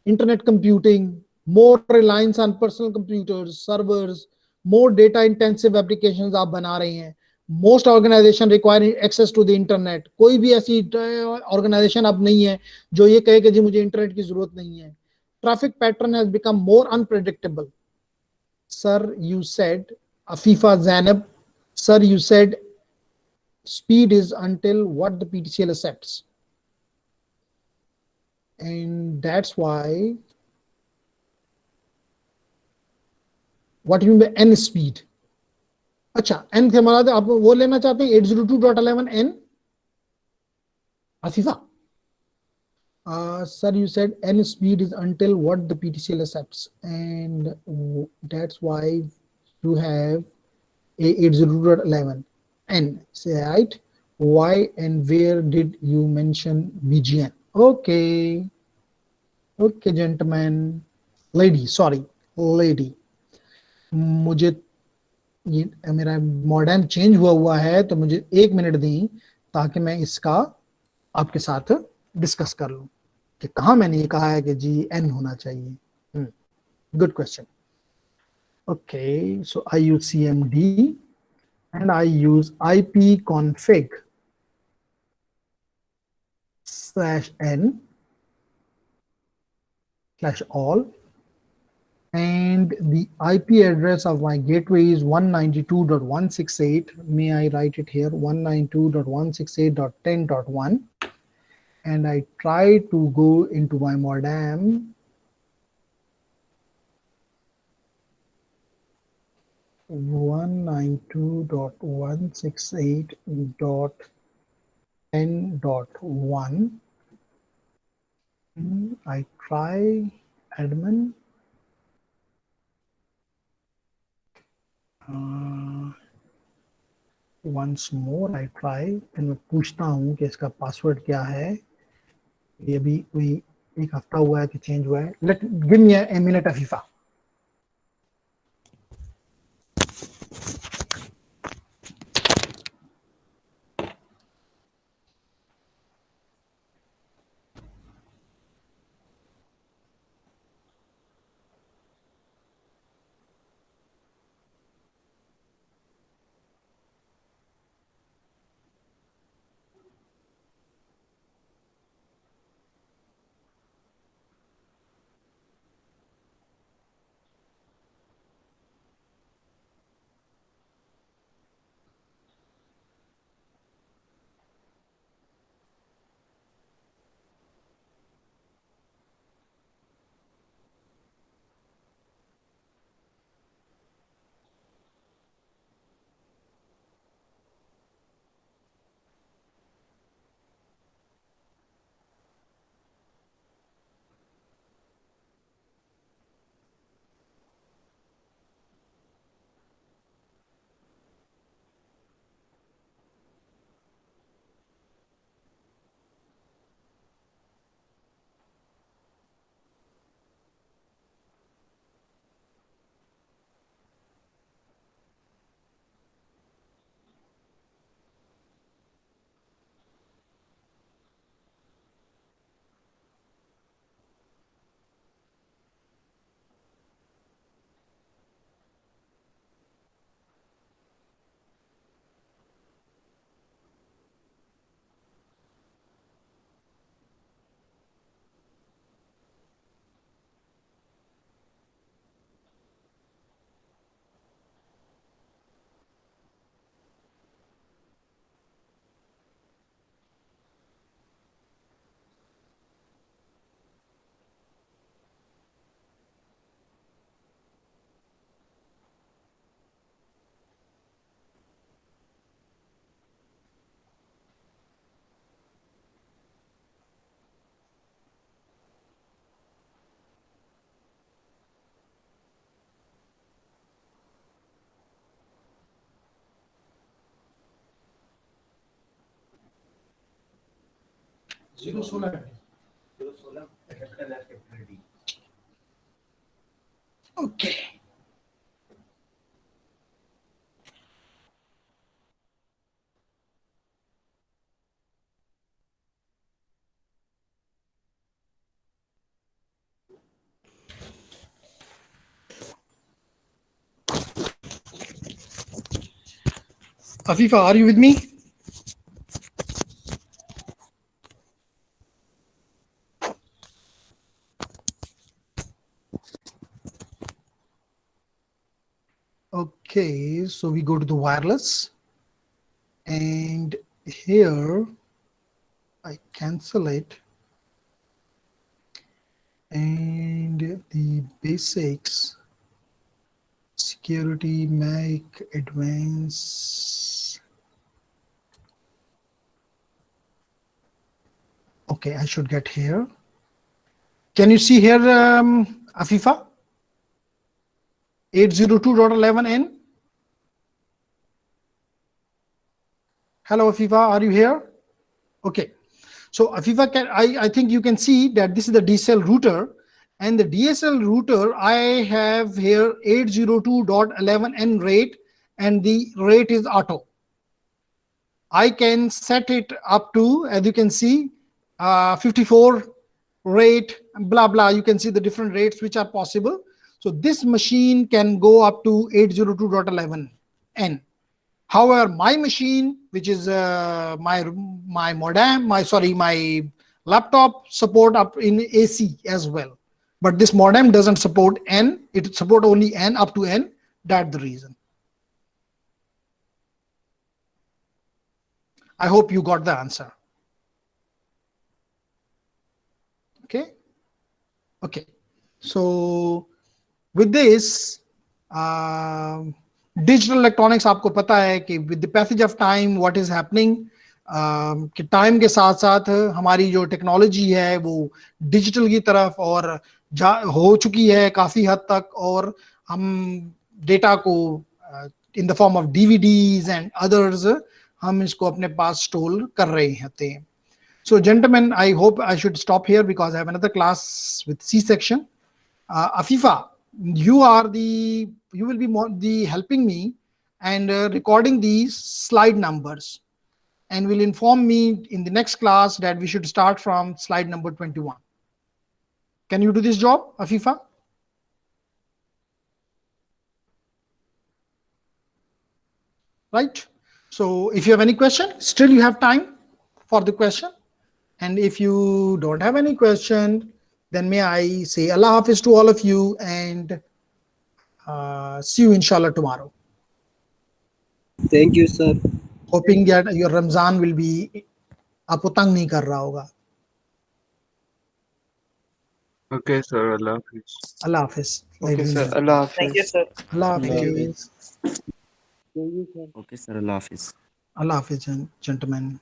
Internet computing, more reliance on personal computers, servers, more data intensive applications आप बना रहे हैं। Most organisation require access to the internet. कोई भी ऐसी ऑर्गेनाइजेशन अब नहीं है जो ये कहे कि जी मुझे इंटरनेट की जरूरत नहीं है। Traffic pattern has become more unpredictable. Sir, you said, Afifa Zainab, sir, you said speed is until what the PTCL accepts. And that's why, what do you mean by N speed? अच्छा, N से हमारा आप वो लेना चाहते हैं 802.11n? Asifa, Sir, you said n speed is until what the PTCL accepts, and that's why you have A80.11 n. Say right? Why and where did you mention BGN? Okay, okay, gentlemen, lady. मुझे ये मेरा modem change हुआ है, तो मुझे 1 minute दी ताकि मैं इसका आपके साथ डिस्कस कर लूं कि कहा मैंने ये कहा है कि जी एन होना चाहिए. Good question. Okay, so I use CMD and I use ipconfig /n/all, and the IP address of my gateway is 192.168. May I write it here? 192.168.10.1. And I try to go into my modem. 192.168.10.1. I try admin. Once more I try. फिर मैं पूछता हूँ कि इसका password क्या है. ये भी कोई एक हफ्ता हुआ है कि चेंज हुआ है. Let give me a minute, Afifa. Okay. Afifa, are you with me? Okay, so we go to the wireless, and here I cancel it, and the basics, security, make advance. Okay, I should get here. Can you see here, Afifa? 802.11n. Hello, Afifa, are you here? Okay. So Afifa, I think you can see that this is the DSL router, and the DSL router, I have here 802.11n rate, and the rate is auto. I can set it up to, as you can see, 54 rate, blah, blah. You can see the different rates which are possible. So this machine can go up to 802.11n. However, my machine, which is my modem, my laptop, support up in AC as well. But this modem doesn't support N. It support only N up to N. That's the reason. I hope you got the answer. Okay. Okay. So with this, digital electronics, आपको पता है कि with the passage of time, what is happening, कि time के साथ साथ हमारी जो टेक्नोलॉजी है वो डिजिटल की तरफ और हो चुकी है काफ़ी हद तक, और हम डेटा को इन the form of DVDs and others हम इसको अपने पास स्टोर कर रहे होते हैं. So gentlemen, I hope I should stop here because I have another class with C-section. Afifa, you will be helping me and recording these slide numbers, and will inform me in the next class that we should start from slide number 21. Can you do this job, Afifa? Right. So if you have any question, still you have time for the question. And if you don't have any question, then may I say Allah Hafiz to all of you, and see you inshallah tomorrow. Thank you, sir. Hoping that your Ramzan will be आपको तंग नहीं कर रहा होगा. Okay, sir. Allah Hafiz. Allah Hafiz. Okay, sir. Allah Hafiz. Thank you, sir. Allah Thank you. Hafiz. Thank you, sir. Okay, sir. Allah Hafiz. Allah Hafiz, gentlemen.